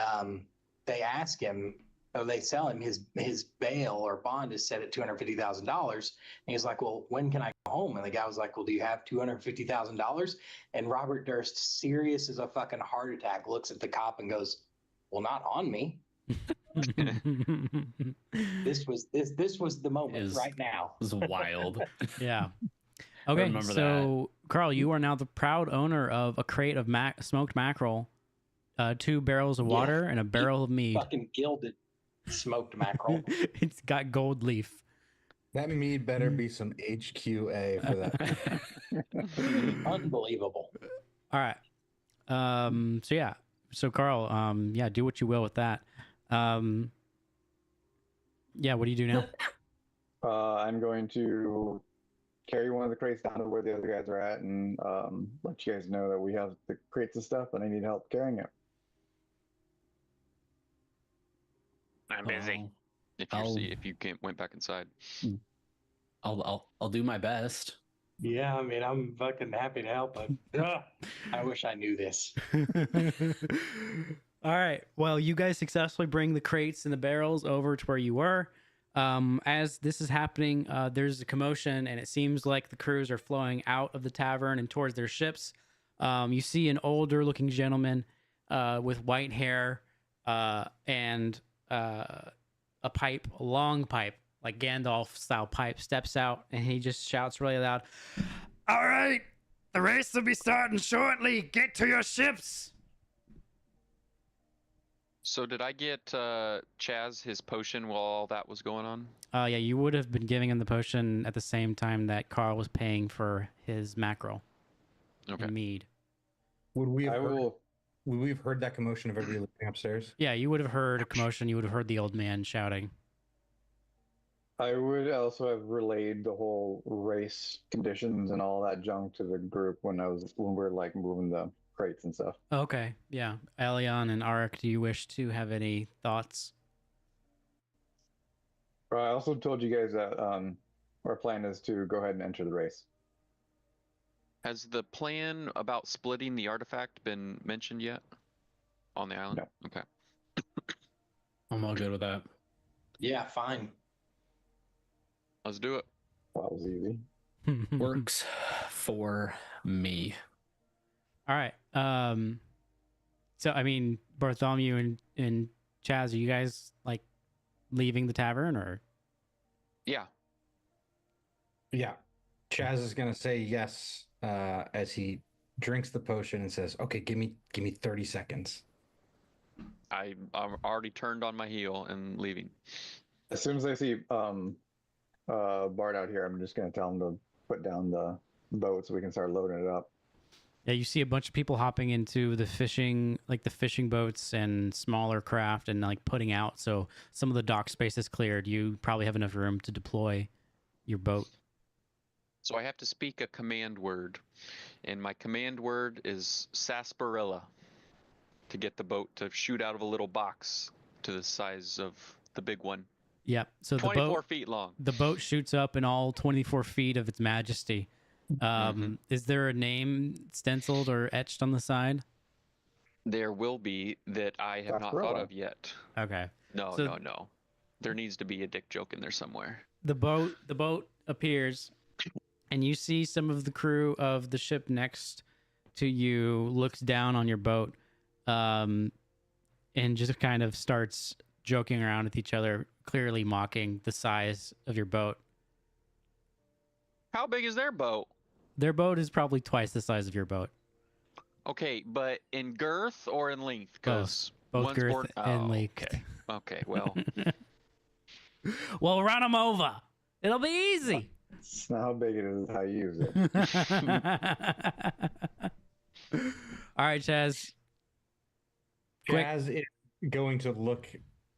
they ask him, or they sell him his bail or bond is set at $250,000. And he's like, well, when can I go home? And the guy was like, well, do you have $250,000? And Robert Durst, serious as a fucking heart attack, looks at the cop and goes, well, not on me. This was the moment right now. It was wild. Yeah. Okay, remember so Carl, you are now the proud owner of a crate of smoked mackerel, 2 barrels of water, and a barrel of mead. Fucking gilded smoked mackerel. It's got gold leaf. That mead better be some HQA for that. Unbelievable. All right. So yeah. So Carl, yeah, do what you will with that. Yeah, what do you do now? I'm going to carry one of the crates down to where the other guys are at and let you guys know that we have the crates of stuff and I need help carrying it. I'm busy. Oh, If you went back inside. I'll do my best. Yeah, I mean, I'm fucking happy to help, but I wish I knew this. All right. Well, you guys successfully bring the crates and the barrels over to where you were. As this is happening, there's a commotion, and it seems like the crews are flowing out of the tavern and towards their ships. You see an older-looking gentleman with white hair and a pipe, a long pipe, like Gandalf-style pipe, steps out, and he just shouts really loud, "All right, the race will be starting shortly. Get to your ships." So did I get Chaz his potion while all that was going on? Yeah, you would have been giving him the potion at the same time that Carl was paying for his mackerel Okay. and mead. Would we have I heard, will. would we have heard that commotion of everybody living upstairs? Yeah, you would have heard a commotion. You would have heard the old man shouting. I would also have relayed the whole race conditions and all that junk to the group when we're like moving the crates and stuff. Okay, yeah. Elion and Arik, do you wish to have any thoughts? I also told you guys that our plan is to go ahead and enter the race. Has the plan about splitting the artifact been mentioned yet on the island? No. Okay. I'm all good with that. Yeah, fine. Let's do it. That was easy. Works for me. All right. So I mean, Bartholomew and Chaz, are you guys like leaving the tavern or? Yeah. Yeah. Chaz is gonna say yes as he drinks the potion and says, "Okay, give me 30 seconds." I'm already turned on my heel and leaving. As soon as I see Bart out here, I'm just gonna tell him to put down the boat so we can start loading it up. Yeah, you see a bunch of people hopping into the fishing boats and smaller craft and like putting out. So some of the dock space is cleared. You probably have enough room to deploy your boat. So I have to speak a command word, and my command word is sarsaparilla to get the boat to shoot out of a little box to the size of the big one. Yep. So 24 feet long. The boat shoots up in all 24 feet of its majesty. Is there a name stenciled or etched on the side? There will be that I have not thought of yet. Okay. No, So- no. There needs to be a dick joke in there somewhere. The boat appears, and you see some of the crew of the ship next to you looks down on your boat, and just kind of starts joking around with each other, clearly mocking the size of your boat. How big is their boat? Their boat is probably twice the size of your boat. Okay, but in girth or in length? 'Cause Both one's girth more- and oh, length. Okay. Okay, well, Well, run them over. It'll be easy. It's not how big it is, it's how you use it. All right, Chaz. Quick. Chaz is going to look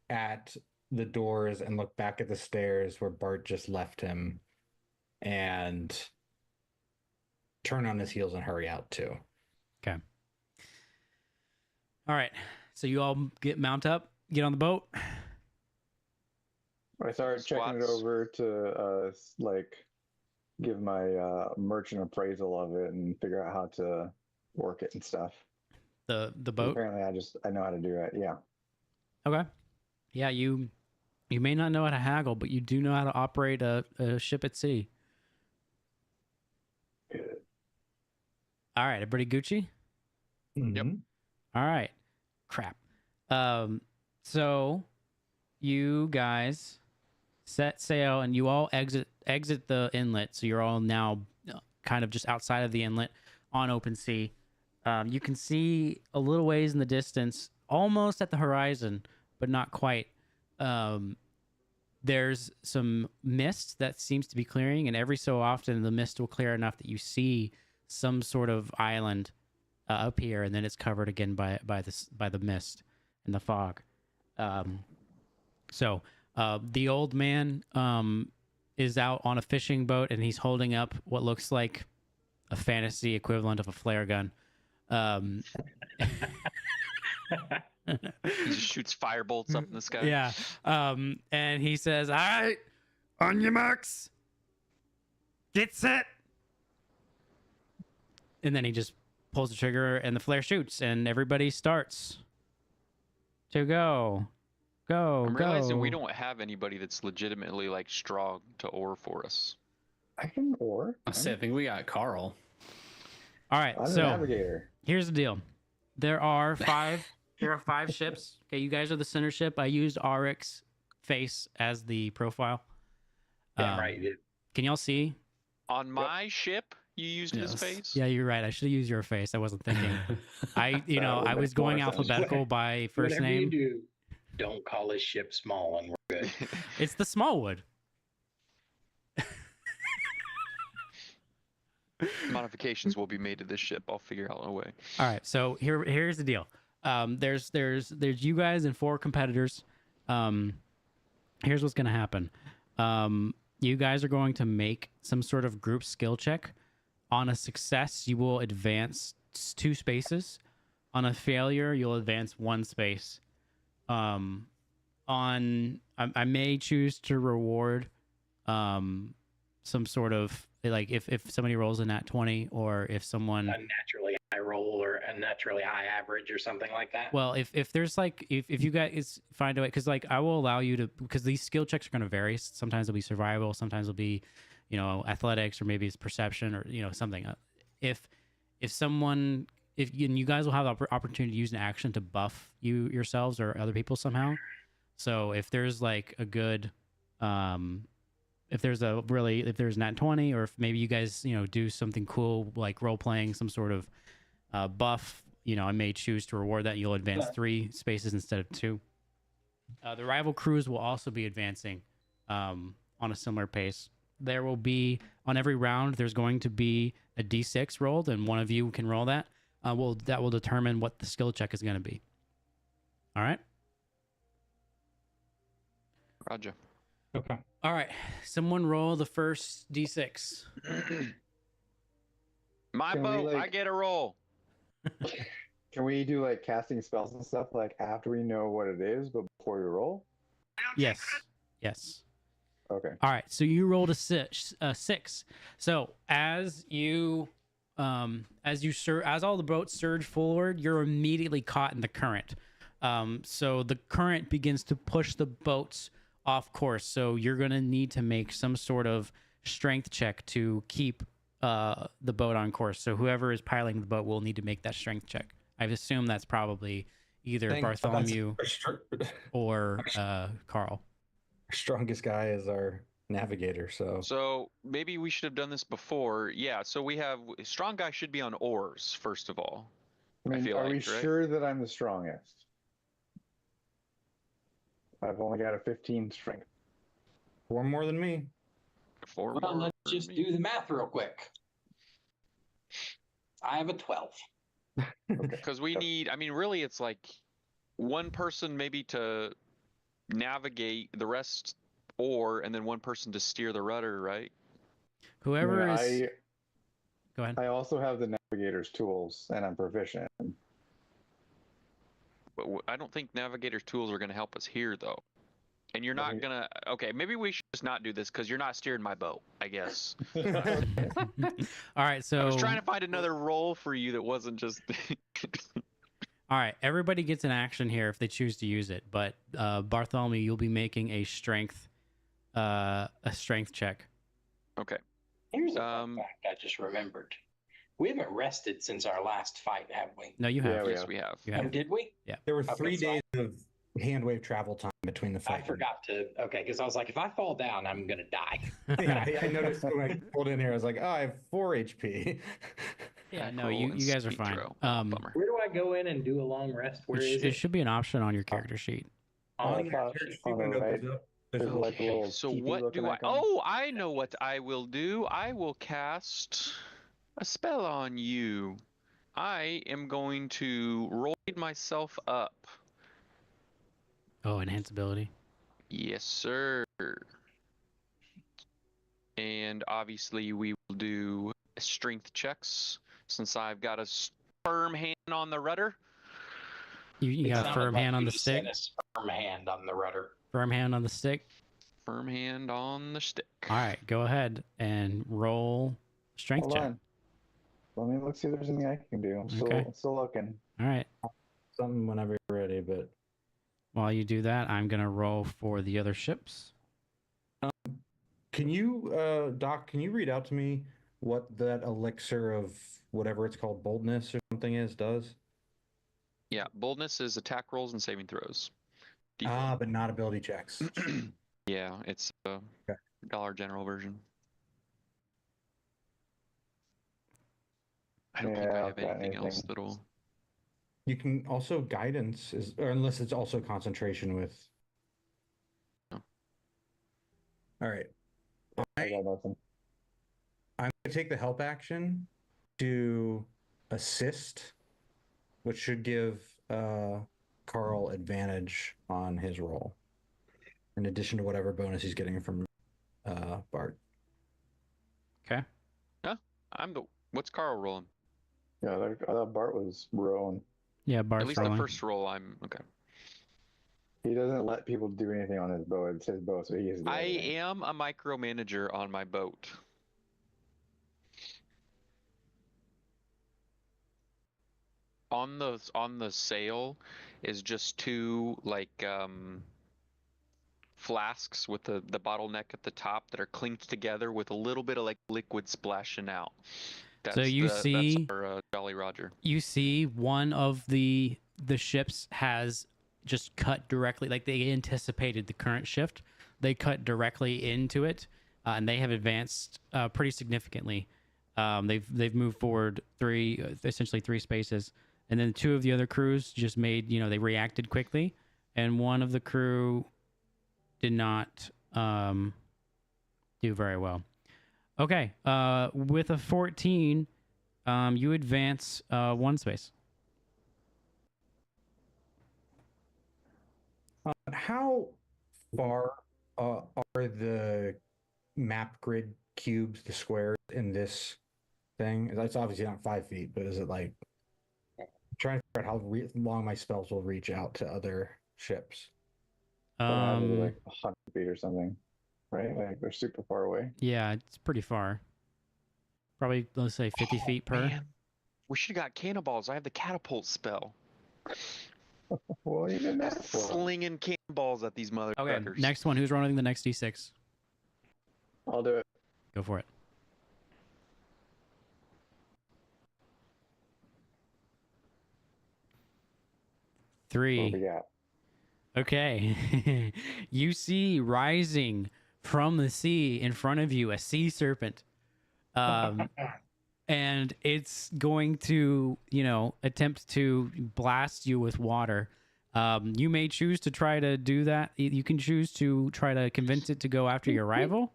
at the doors and look back at the stairs where Bart just left him and turn on his heels and hurry out too. All right. So you all mount up, get on the boat. I started checking it Squats. over to like give my merchant appraisal of it and figure out how to work it and stuff. The boat. Apparently, I know how to do it. Yeah. Okay. Yeah, you may not know how to haggle, but you do know how to operate a ship at sea. Good. All right, everybody Gucci? Mhm. All right. Crap. So you guys set sail and you all exit the inlet. So you're all now kind of just outside of the inlet on open sea. You can see a little ways in the distance, almost at the horizon, but not quite. There's some mist that seems to be clearing, and every so often the mist will clear enough that you see some sort of island up here, and then it's covered again by the mist and the fog. So the old man is out on a fishing boat, and he's holding up what looks like a fantasy equivalent of a flare gun. he just shoots fire bolts up in the sky. Yeah. And he says, "All right, on your marks, get set." And then he just pulls the trigger and the flare shoots and everybody starts to go. Go, I'm go. realizing we don't have anybody that's legitimately like strong to oar for us. I can oar. I think we got Carl. All right, I'm the so navigator. here's the deal. There are 5 ships. Okay, you guys are the center ship. I used Arik's face as the profile. Damn right you did. Can y'all see? On my ship, you used his Yes. face? Yeah, you're right. I should have used your face. I wasn't thinking. I That would was make going more sense. alphabetical by first Whatever name. you do, don't call his ship small and we're good. It's the Smallwood. Modifications will be made to this ship. I'll figure out a way. All right, so here's the deal. There's you guys and 4 competitors. Here's what's gonna happen. You guys are going to make some sort of group skill check. On a success, you will advance 2 spaces. On a failure, you'll advance 1 space. I may choose to reward some sort of, like, if somebody rolls a nat 20, or if someone Unnaturally high roll or unnaturally high average or something like that. well, if there's like, if you guys find a way, because like I will allow you to, because these skill checks are going to vary. Sometimes it'll be survival, sometimes it'll be, athletics, or maybe it's perception, or something. If someone, and you guys will have the opportunity to use an action to buff yourselves or other people somehow. So if there's like a good, if there's nat 20, or if maybe you guys do something cool like role playing some sort of buff, I may choose to reward that. You'll advance 3 spaces instead of 2. The rival crews will also be advancing on a similar pace. There will be, on every round, there's going to be a d6 rolled, and one of you can roll that. That will determine what the skill check is going to be. All right? Roger. Okay. All right. Someone roll the first d6. My Can we, boat, I like- get a roll. Can we do like casting spells and stuff like after we know what it is, but before we roll? Yes. Yes. Okay. All right, so you rolled a 6. So as all the boats surge forward, you're immediately caught in the current. So the current begins to push the boats off course. So you're gonna need to make some sort of strength check to keep the boat on course. So whoever is piloting the boat will need to make that strength check. I assume that's probably either Bartholomew or Carl. Our strongest guy is our navigator, so So maybe we should have done this before. Yeah, so we have strong guy should be on oars first of all. I mean, feel are we like, right? sure that I'm the strongest? I've only got a 15 strength. 4 more than me. 4 Well, more let's for just me. do the math real quick. I have a 12. Because we need, really it's like one person maybe to navigate, the rest oar, and then one person to steer the rudder, right? Whoever is. I Go ahead. I also have the navigator's tools, and I'm proficient. But I don't think navigator's tools are going to help us here, though. And you're not going to... Okay, maybe we should just not do this, because you're not steering my boat, I guess. All right, so I was trying to find another role for you that wasn't just... all right, everybody gets an action here if they choose to use it. But Bartholomew, you'll be making a strength check. Okay. Here's a fun fact I just remembered. We haven't rested since our last fight, have we? No, you have. Yeah, Yes, we have. You Oh, have. did we? There were Okay, 3 so days of hand wave travel time between the I fight. forgot to. Okay, because I was like, if I fall down, I'm gonna die. Yeah, I noticed when I pulled in here, I was like, oh, I have 4 HP. Yeah, no, Cool, you and guys are speed fine. throw. Bummer. Where do I go in and do a long rest? Where is It it? should be an option on your character sheet. On the the character top, sheet. on the right. There's There's a like a little So teepee what looking do I... icon. Oh, I know what I will do. I will cast a spell on you. I am going to roll myself up. Oh, enhance ability. Yes, sir. And obviously we will do strength checks since I've got a firm hand on the rudder. You It got a sounded firm like hand on you the just stick. said a firm hand on the rudder. Firm hand on the stick. Firm hand on the stick. All right, go ahead and roll strength Hold check. on. Let me look, see if there's anything I can do. I'm Okay. still looking. All right. something whenever you're ready, but While you do that, I'm gonna roll for the other ships. Can you, Doc? Can you read out to me what that elixir of whatever it's called, boldness or something does? Yeah, boldness is attack rolls and saving throws. But not ability checks. Yeah, it's a Okay. Dollar General version. I don't think I have anything else that'll. You can also guidance or unless it's also concentration with. No. All right. I got nothing. I'm gonna take the help action to assist, which should give Carl advantage on his roll, in addition to whatever bonus he's getting from Bart. Okay. What's Carl rolling? Yeah, I thought Bart was rolling. Yeah, Bart's At least rolling. the first roll, I'm okay. He doesn't let people do anything on his boat. It's his boat, so he is. I am a micromanager on my boat. On the sail is just two like flasks with the bottleneck at the top that are clinked together with a little bit of like liquid splashing out. So you see, that's our Jolly Roger. you see one of the ships has just cut directly, like they anticipated the current shift. They cut directly into it, and they have advanced pretty significantly. They've moved forward essentially three spaces, and then two of the other crews just made, they reacted quickly, and one of the crew did not do very well. Okay, with a 14, you advance one space. How far are the map grid cubes, the squares in this thing? That's obviously not 5 feet, but is it like? I'm trying to figure out how long my spells will reach out to other ships. Like 100 feet or something, right? Like they're super far away. Yeah, it's pretty far. Probably, let's say 50 feet per. Man. We should have got cannonballs. I have the catapult spell. Well, you didn't ask for it. Slinging cannonballs at these motherfuckers. Okay, next one. Who's running the next D6? I'll do it. Go for it. What we 3. got? Okay. You see rising from the sea in front of you a sea serpent. And it's going to, attempt to blast you with water. You may choose to try to do that. You can choose to try to convince it to go after your rival.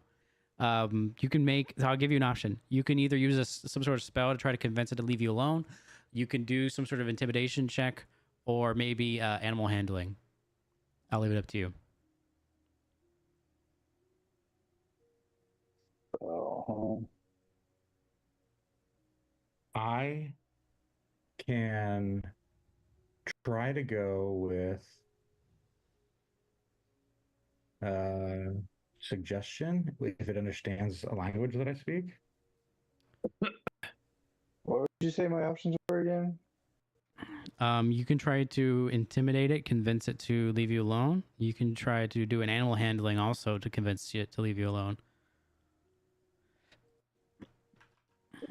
You can I'll give you an option. You can either use some sort of spell to try to convince it to leave you alone. You can do some sort of intimidation check, or maybe animal handling. I'll leave it up to you. I can try to go with suggestion if it understands a language that I speak. What would you say my options were again? You can try to intimidate it, convince it to leave you alone. You can try to do an animal handling also to convince it to leave you alone.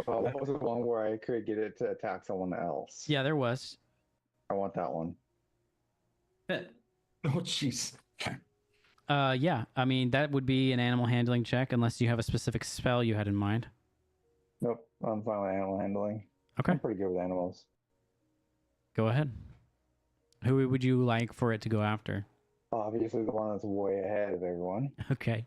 What was the one where I could get it to attack someone else? Yeah, there was. I want that one. Oh, jeez. Yeah, I mean, that would be an animal handling check unless you have a specific spell you had in mind. Nope, I'm fine with animal handling. Okay, I'm pretty good with animals. go ahead. Who would you like for it to go after? Obviously, the one that's way ahead of everyone. Okay.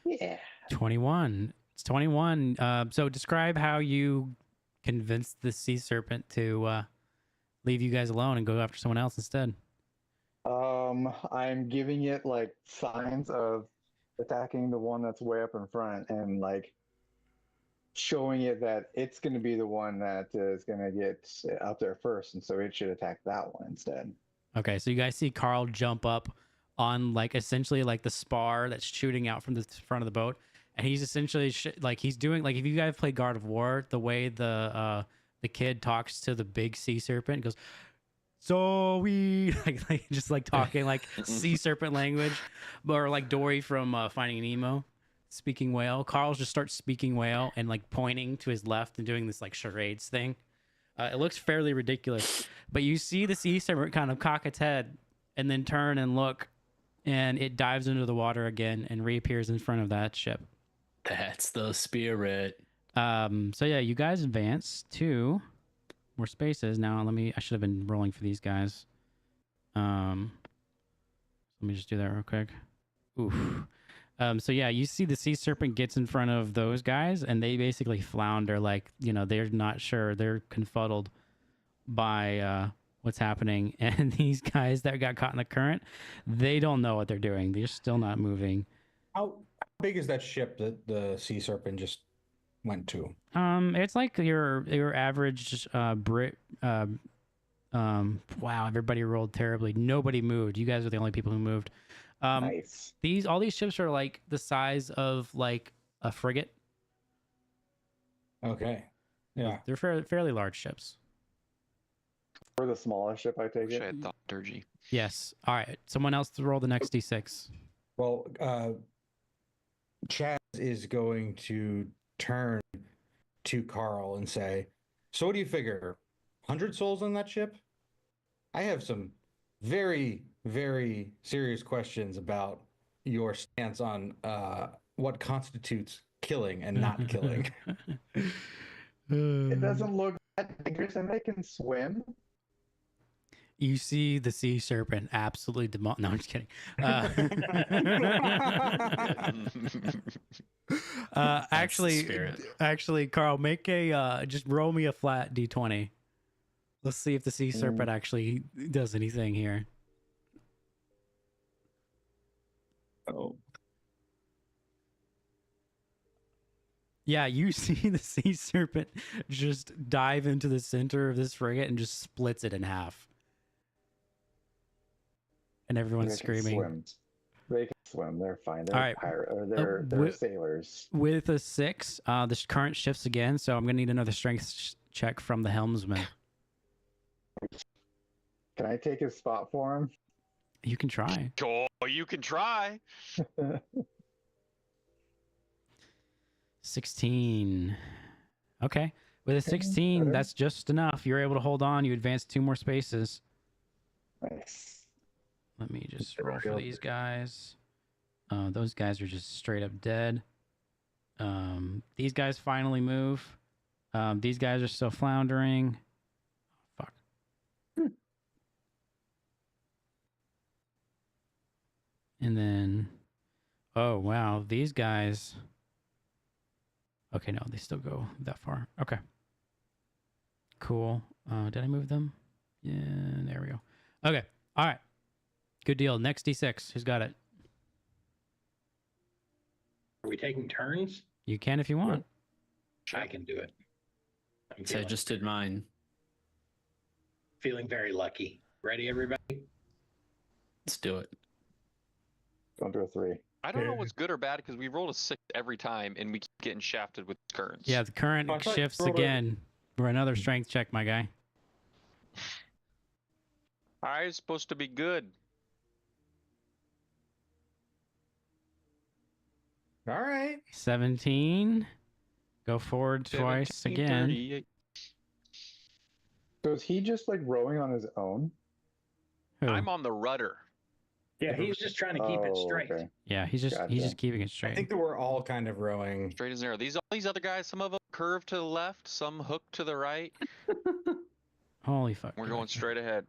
Yeah. 21. It's 21. So describe how you convinced the sea serpent to leave you guys alone and go after someone else instead. I'm giving it like signs of attacking the one that's way up in front and like showing it that it's going to be the one that is going to get up there first, and so it should attack that one instead. Okay, so you guys see Carl jump up on like essentially like the spar that's shooting out from the front of the boat, and he's essentially like he's doing like if you guys play God of War, the way the kid talks to the big sea serpent goes, so we like just like talking like sea serpent language, or like Dory from Finding Nemo speaking whale. Carl just starts speaking whale and like pointing to his left and doing this like charades thing. It looks fairly ridiculous, but you see the sea serpent kind of cock its head and then turn and look, and it dives into the water again and reappears in front of that ship. That's the spirit. So yeah, you guys advance 2 more spaces. Now I should have been rolling for these guys. Let me just do that real quick. Oof. So yeah, you see the sea serpent gets in front of those guys and they basically flounder, like, you know, they're not sure. They're confuddled by what's happening. And these guys that got caught in the current, they don't know what they're doing. They're still not moving. How big is that ship that the sea serpent just went to? It's like your average Brit. Wow, everybody rolled terribly. Nobody moved. You guys are the only people who moved. Nice. All these ships are like the size of like a frigate. Okay. Yeah. They're fairly large ships. For the smallest ship, I take Wish I it. had thought Durgy. Yes. All right. Someone else to roll the next d6. Well, Chaz is going to turn to Carl and say, so what do you figure? 100 souls on that ship? I have some very, very serious questions about your stance on what constitutes killing and not killing. It doesn't look that dangerous, and they can swim. You see the sea serpent absolutely No, I'm just kidding. Actually, Carl, make a just roll me a flat d20. Let's see if the sea serpent actually does anything here. Oh. Yeah, you see the sea serpent just dive into the center of this frigate and just splits it in half. And everyone's They can screaming. swim. They can swim. They're fine. They're All right. they're sailors. With a 6, the current shifts again, so I'm gonna need another strength check from the helmsman. Can I take his spot for him? You can try. Oh, you can try. 16. Okay. With a 16, better. that's just enough. You're able to hold on. You advance 2 more spaces. Nice. Let me just roll for these guys. Those guys are just straight up dead. These guys finally move. These guys are still floundering. Fuck. And then, oh wow, these guys. Okay, no, they still go that far. Okay. Cool. Did I move them? Yeah, there we go. Okay. All right. Good deal. Next D6. Who's got it? Are we taking turns? You can if you want. I can do it. I'm So I just did mine. feeling very lucky. Ready, everybody? Let's do it. Don't do a 3. I don't know what's good or bad because we rolled a 6 every time and we keep getting shafted with currents. Yeah, the current I thought shifts you rolled a- again for another strength check, my guy. I was supposed to be good. All right. 17. Go forward twice 17, again. 38. So is he just like rowing on his own? Who? I'm on the rudder. Yeah, he was just trying to keep it straight. Okay. Yeah, he's just Gotcha. keeping it I straight. think that we're all kind of rowing. Straight as an arrow. All these other guys, some of them curve to the left, some hook to the right. Holy fuck. We're going straight ahead.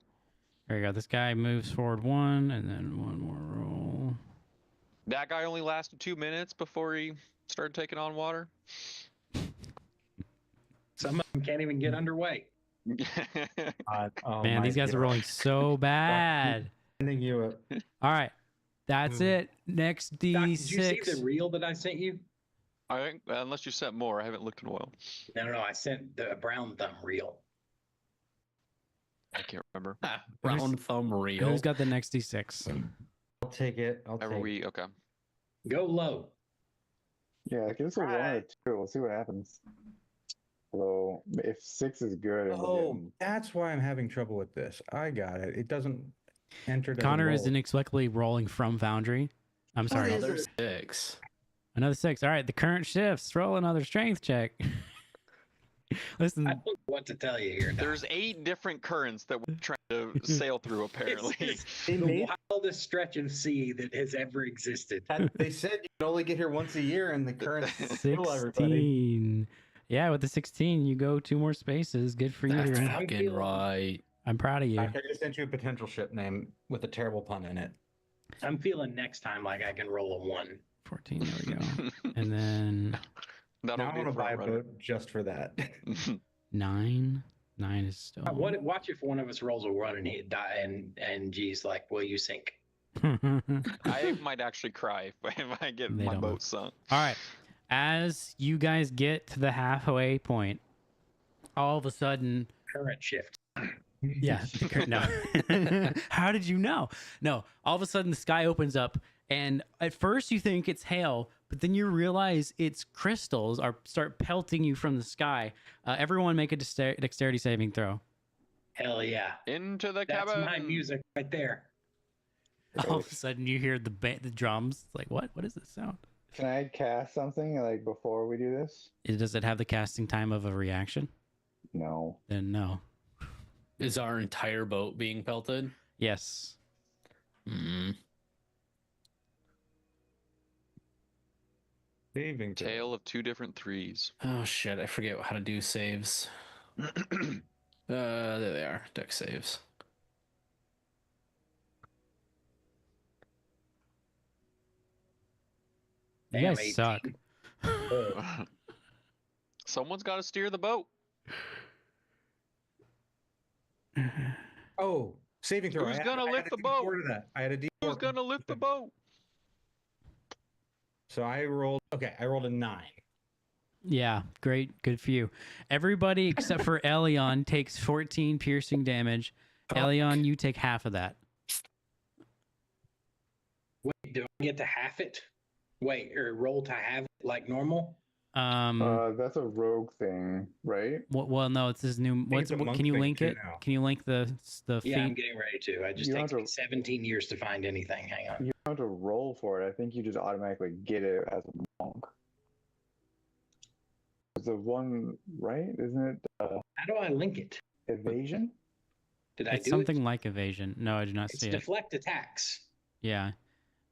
There you go. This guy moves forward 1 and then 1 more roll. That guy only lasted 2 minutes before he started taking on water. Some of them can't even get underway. Oh Man, my these guys are God. rolling so bad. Sending you a All right. That's it. Next Doc, did you see D6. the reel that I sent you? I think, unless you sent more, I haven't looked in a while. No, I sent the brown thumb reel. I can't remember. Round thumb reel. Who's got the next D6? I'll take it. I'll Ever take we okay? Go low. Yeah, give us a 1 or 2. We'll see what happens. So if 6 is good, and we're Oh, getting that's why I'm having trouble with this. I got it. It doesn't enter. Doesn't Connor is roll. inexplicably rolling from Foundry. I'm sorry. is Another it? 6. Another 6. All right, the current shifts. Roll another strength check. Listen, I don't know what to tell you here. Doc. There's 8 different currents that we're trying to sail through, apparently. This is They the made- wildest stretch of sea that has ever existed. They said you can only get here once a year, and the current kill everybody. 16. Yeah, with the 16, you go 2 more spaces. Good for you. That's I'm fucking feeling- right. I'm proud of you. I just sent you a potential ship name with a terrible pun in it. I'm feeling next time like I can roll a 1. 14. There we go. And then That'll Now I be want to buy a front runner. boat just for that. 9. 9 is still. Watch if one of us rolls a 1 and he die and G's like, "Will you sink?" I might actually cry if I get They my don't boat know. sunk. All right. As you guys get to the halfway point, all of a sudden, Current shift. yeah, no. How did you know? No, all of a sudden the sky opens up, and at first you think it's hail, but then you realize it's crystals start pelting you from the sky. Everyone make a dexterity saving throw. Hell yeah. Into the That's cabin. my music right there. All of a sudden you hear the drums. It's like, what? What is this sound? Can I cast something like before we do this? Does it have the casting time of a reaction? No. Then no. Is our entire boat being pelted? Yes. Mm. Saving throw. Tale of 2 different 3s. Oh shit! I forget how to do saves. There they are. Deck saves. You Damn, guys 18. suck. Someone's got to steer the boat. Oh, saving throw. Who's I had- gonna I had lift a the D4 boat? to that. I had a D4. Who's gonna lift the boat? So I rolled. Okay, I rolled a 9. Yeah, great. Good for you. Everybody except for Elion takes 14 piercing damage. Elion, you take half of that. Wait, do I get to half it? Wait, or roll to have it like normal? That's a rogue thing, right? Well, no, it's this new. it's a monk Can you thing link too it? now. Can you link the Yeah, I'm feat? getting ready to. It just You takes don't me have to- 17 years to find anything. Hang on. You don't have to roll for it. I think you just automatically get it as a monk. It's the one, right? Isn't it How do I link it? evasion? Did I It's do something it? like evasion. No, I do not It's see it. deflect attacks. Yeah,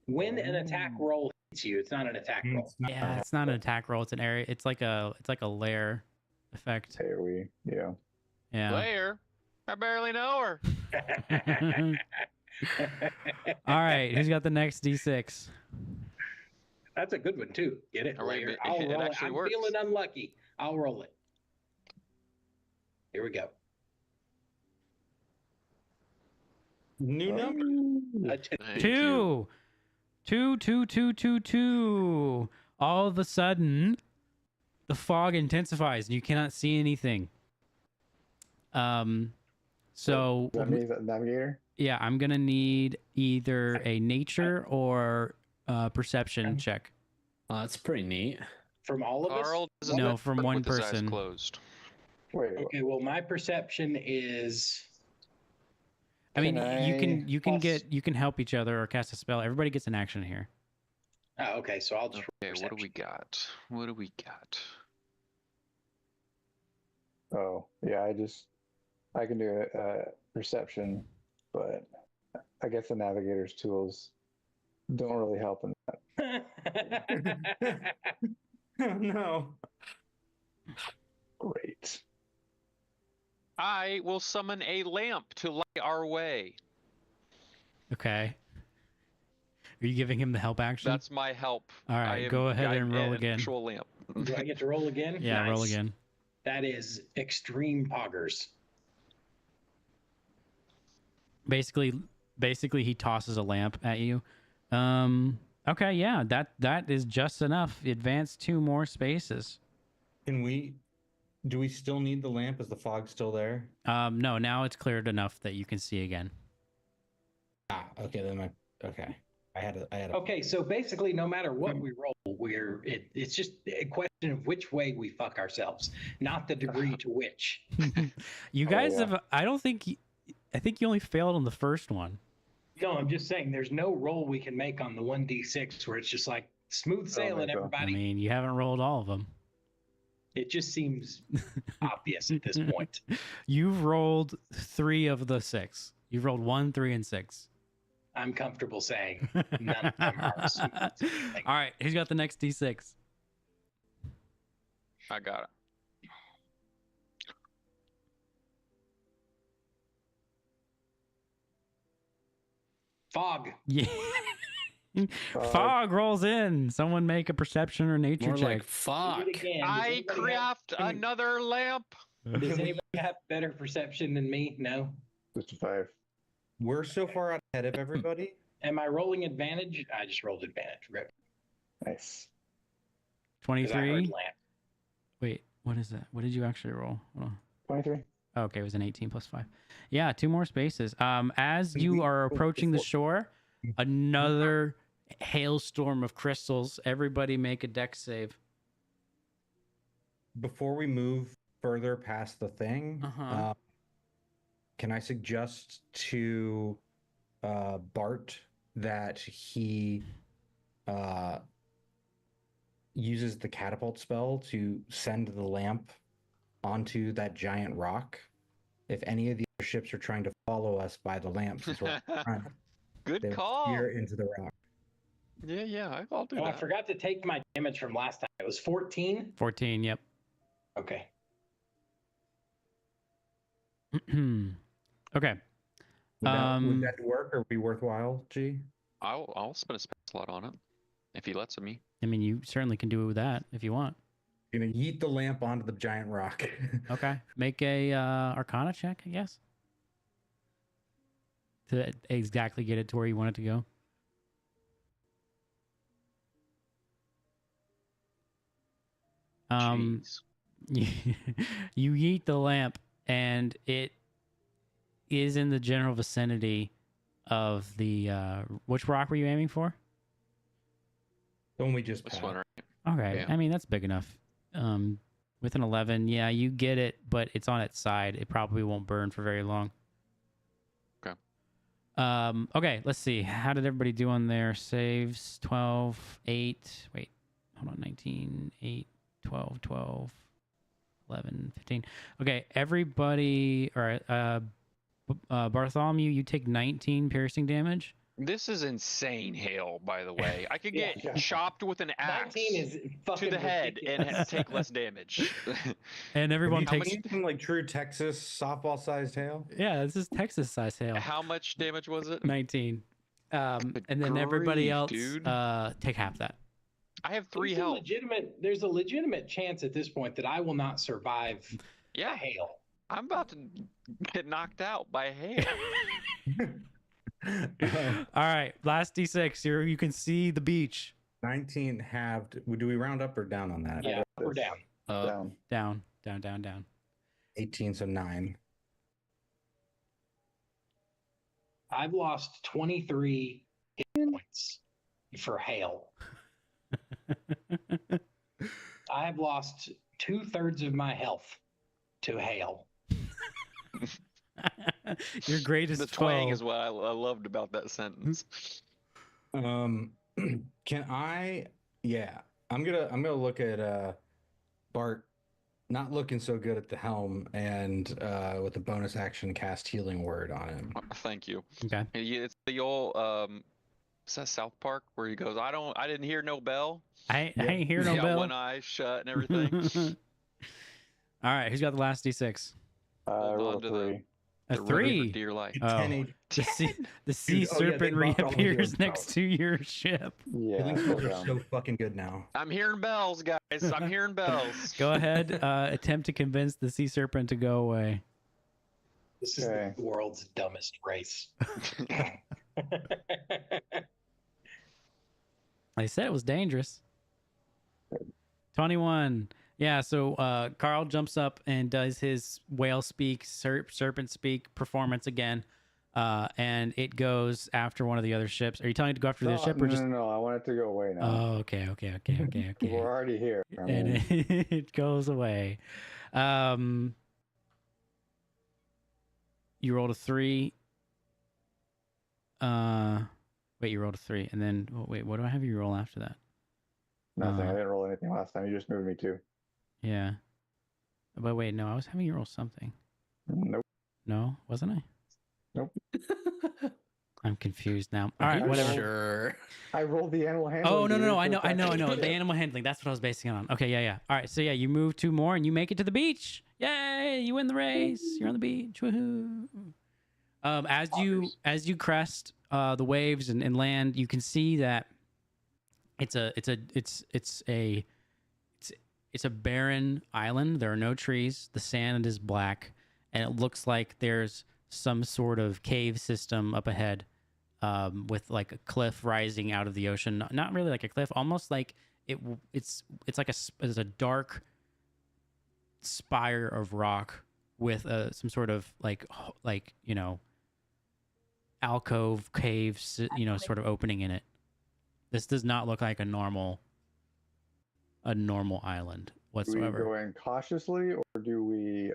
When an attack roll hits you, it's not an attack roll. It's not- yeah. It's not an attack roll. It's an area. It's like a lair effect. There we, yeah. Yeah. Blair, I barely know her. All right. Who's got the next D6? That's a good one too. Get it? All right, Layer. but I'll it roll it. actually I'm works. feeling unlucky. I'll roll it. Here we go. New number. A two. Thank you. Two. All of a sudden, the fog intensifies and you cannot see anything. So That means that navigator? yeah, I'm gonna need either a nature or perception check. Oh, that's pretty neat. From all of us? Carl doesn't No, look from good one with his eyes person. closed. Wait, Okay, well, my perception is. I mean, Can you can I you can help each other or cast a spell. Everybody gets an action here. Oh, okay, so I'll just. Okay, what do we got? What do we got? oh, yeah, I can do perception, but I guess the navigator's tools don't really help in that. Oh, no. Great. I will summon a lamp to light our way. Okay. Are you giving him the help action? That's my help. All right, I am- go ahead I and am roll an again. Actual lamp. Do I get to roll again? Yeah, roll Nice. again. That is extreme poggers. Basically he tosses a lamp at you. Okay, yeah, that is just enough. Advance 2 more spaces. Do we still need the lamp? Is the fog still there? No, now it's cleared enough that you can see again. Okay, then okay. I had a Okay, so basically, no matter what we roll, it's just a question of which way we fuck ourselves, not the degree to which. You Oh, guys yeah. have. I think you only failed on the first one. No, I'm just saying there's no roll we can make on the 1d6 where it's just like smooth sailing, Nico. I everybody. mean, you haven't rolled all of them. It just seems obvious at this point. You've rolled 3 of the 6. You've rolled 1, 3, and 6. I'm comfortable saying none of them are smooth sailing. All right, who's got the next D6? I got it. Fog. Yeah. Fog rolls in. Someone make a perception or nature More check. like fuck. Do it again. Does I anybody have- craft another lamp. Does anybody have better perception than me? No. Just a 5. We're so far ahead of everybody. Am I rolling advantage? I just rolled advantage. Rip. Nice. 'Cause I heard 23. lamp. Wait, what is that? What did you actually roll? Hold on. 23. Okay, it was an 18 plus 5. Yeah, 2 more spaces. As you are approaching the shore, another hailstorm of crystals. Everybody make a dex save. Before we move further past the thing, Uh-huh. can I suggest to Bart that he uses the catapult spell to send the lamp onto that giant rock? If any of the other ships are trying to follow us by the lamp, since we're in front, Good they will call. steer into the rock. Yeah, I'll do Oh, I that. forgot to take my damage from last time. It was 14. 14, yep. Okay. Okay. Would that work or be worthwhile, G? I'll spend a spell slot on it if he lets me. I mean, you certainly can do it with that if you want. You're gonna yeet the lamp onto the giant rock. Okay. Make a Arcana check, I guess. To exactly get it to where you want it to go. Jeez. You yeet the lamp, and it is in the general vicinity of the. Which rock were you aiming for? The one we just This passed. one, right? Okay, Yeah. I mean that's big enough. With an 11, yeah, you get it, but it's on its side. It probably won't burn for very long. Okay. Okay, let's see. How did everybody do on their saves? 12, 8. Wait, hold on. 19, 8, 12, 12, 11, 15. Okay, everybody. All right. Bartholomew, you take 19 piercing damage. This is insane hail, by the way. I could get Yeah. chopped with an axe 19 is to fucking the head ridiculous. and take less damage. And everyone Have you takes. seen some like true Texas softball-sized hail? Yeah, this is Texas size hail. How much damage was it? 19. Good And then everybody grief, else dude. take half that. I have 3 There's a health. there's a legitimate chance at this point that I will not survive Yeah, hail. I'm about to get knocked out by hail. All right, last D6. You can see the beach. 19 halved. Do we round up or down on that? Yeah, we're down. Down. Down, down, down, down. 18, so 9. I've lost 23 hit points for hail. I've lost 2/3 of my health to hail. Your greatest The twang foe. is what I loved about that sentence. Can I? Yeah, I'm gonna look at Bart, not looking so good at the helm, and with a bonus action cast healing word on him. Thank you. Okay. It's the old is that South Park where he goes, I didn't hear no bell. I ain't hear no He's got bell. one eye shut and everything. All right, who's got the last D6? I Hold rolled on a to the- 3. A The river for 3. dear life. Oh. 10 The sea oh, yeah, they serpent buffed all the reappears healing next spells. to your ship. Yeah. Healing I spells fell are down. so fucking good now. I'm hearing bells, guys. I'm hearing bells. Go ahead, attempt to convince the sea serpent to go away. This is Okay. the world's dumbest race. I said it was dangerous. 21. Yeah, so Carl jumps up and does his whale speak, serpent speak performance again. and it goes after one of the other ships. Are you telling it to go after the ship or just? No, I want it to go away now. Oh, okay. We're already here. I And mean, it goes away. You rolled a 3. Wait, you rolled a 3, and then wait, what do I have you roll after that? nothing. I didn't roll anything last time. You just moved me too. Yeah, but wait, no, I was having you roll something. Nope. No, wasn't I? Nope. I'm confused now. All Are right, you whatever. sure? I rolled the animal handling. Oh no, dude, I for know. fucking- The animal handling. That's what I was basing it on. Okay, yeah. All right, so yeah, you move 2 more and you make it to the beach. Yay! You win the race. You're on the beach. Woohoo! As you crest the waves and land, you can see that it's a barren island. There are no trees. The sand is black, and it looks like there's some sort of cave system up ahead, with like a cliff rising out of the ocean. Not really like a cliff, almost like it's like it's a dark spire of rock with some sort of like alcove cave, sort of opening in it. This does not look like a normal island Do we whatsoever. go in cautiously, or do we?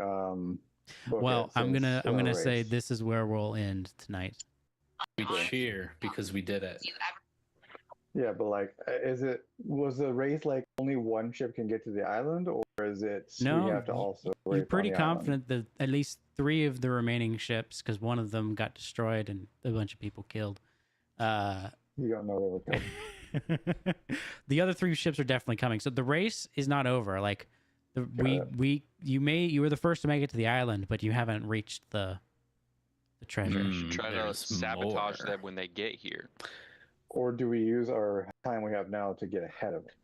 Book Well, it I'm since gonna race? say this is where we'll end tonight. We cheer because we did it. Yeah, but like, was the race like only one ship can get to the island, or is it No, we have to also? You're race on pretty the island? confident that at least 3 of the remaining ships, because one of them got destroyed and a bunch of people killed. You don't know they were killed. The other 3 ships are definitely coming. So the race is not over. Like you were the first to make it to the island, but you haven't reached the treasure. We should try to There's sabotage more. them when they get here. Or do we use our time we have now to get ahead of it?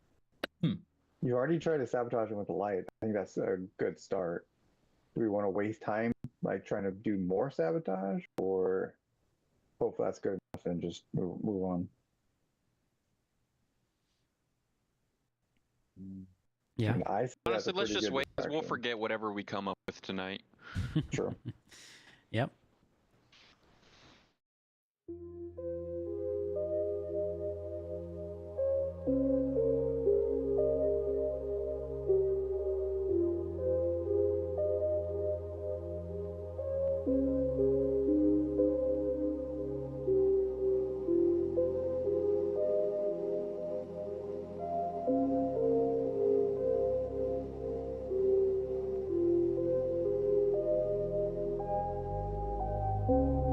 You already tried to sabotage them with the light. I think that's a good start. Do we want to waste time like trying to do more sabotage, or hope that's good enough and just move on? Yeah. And I say that's a Honestly, let's pretty just good wait. 'Cause we'll distraction. forget whatever we come up with tonight. Sure. Yep. you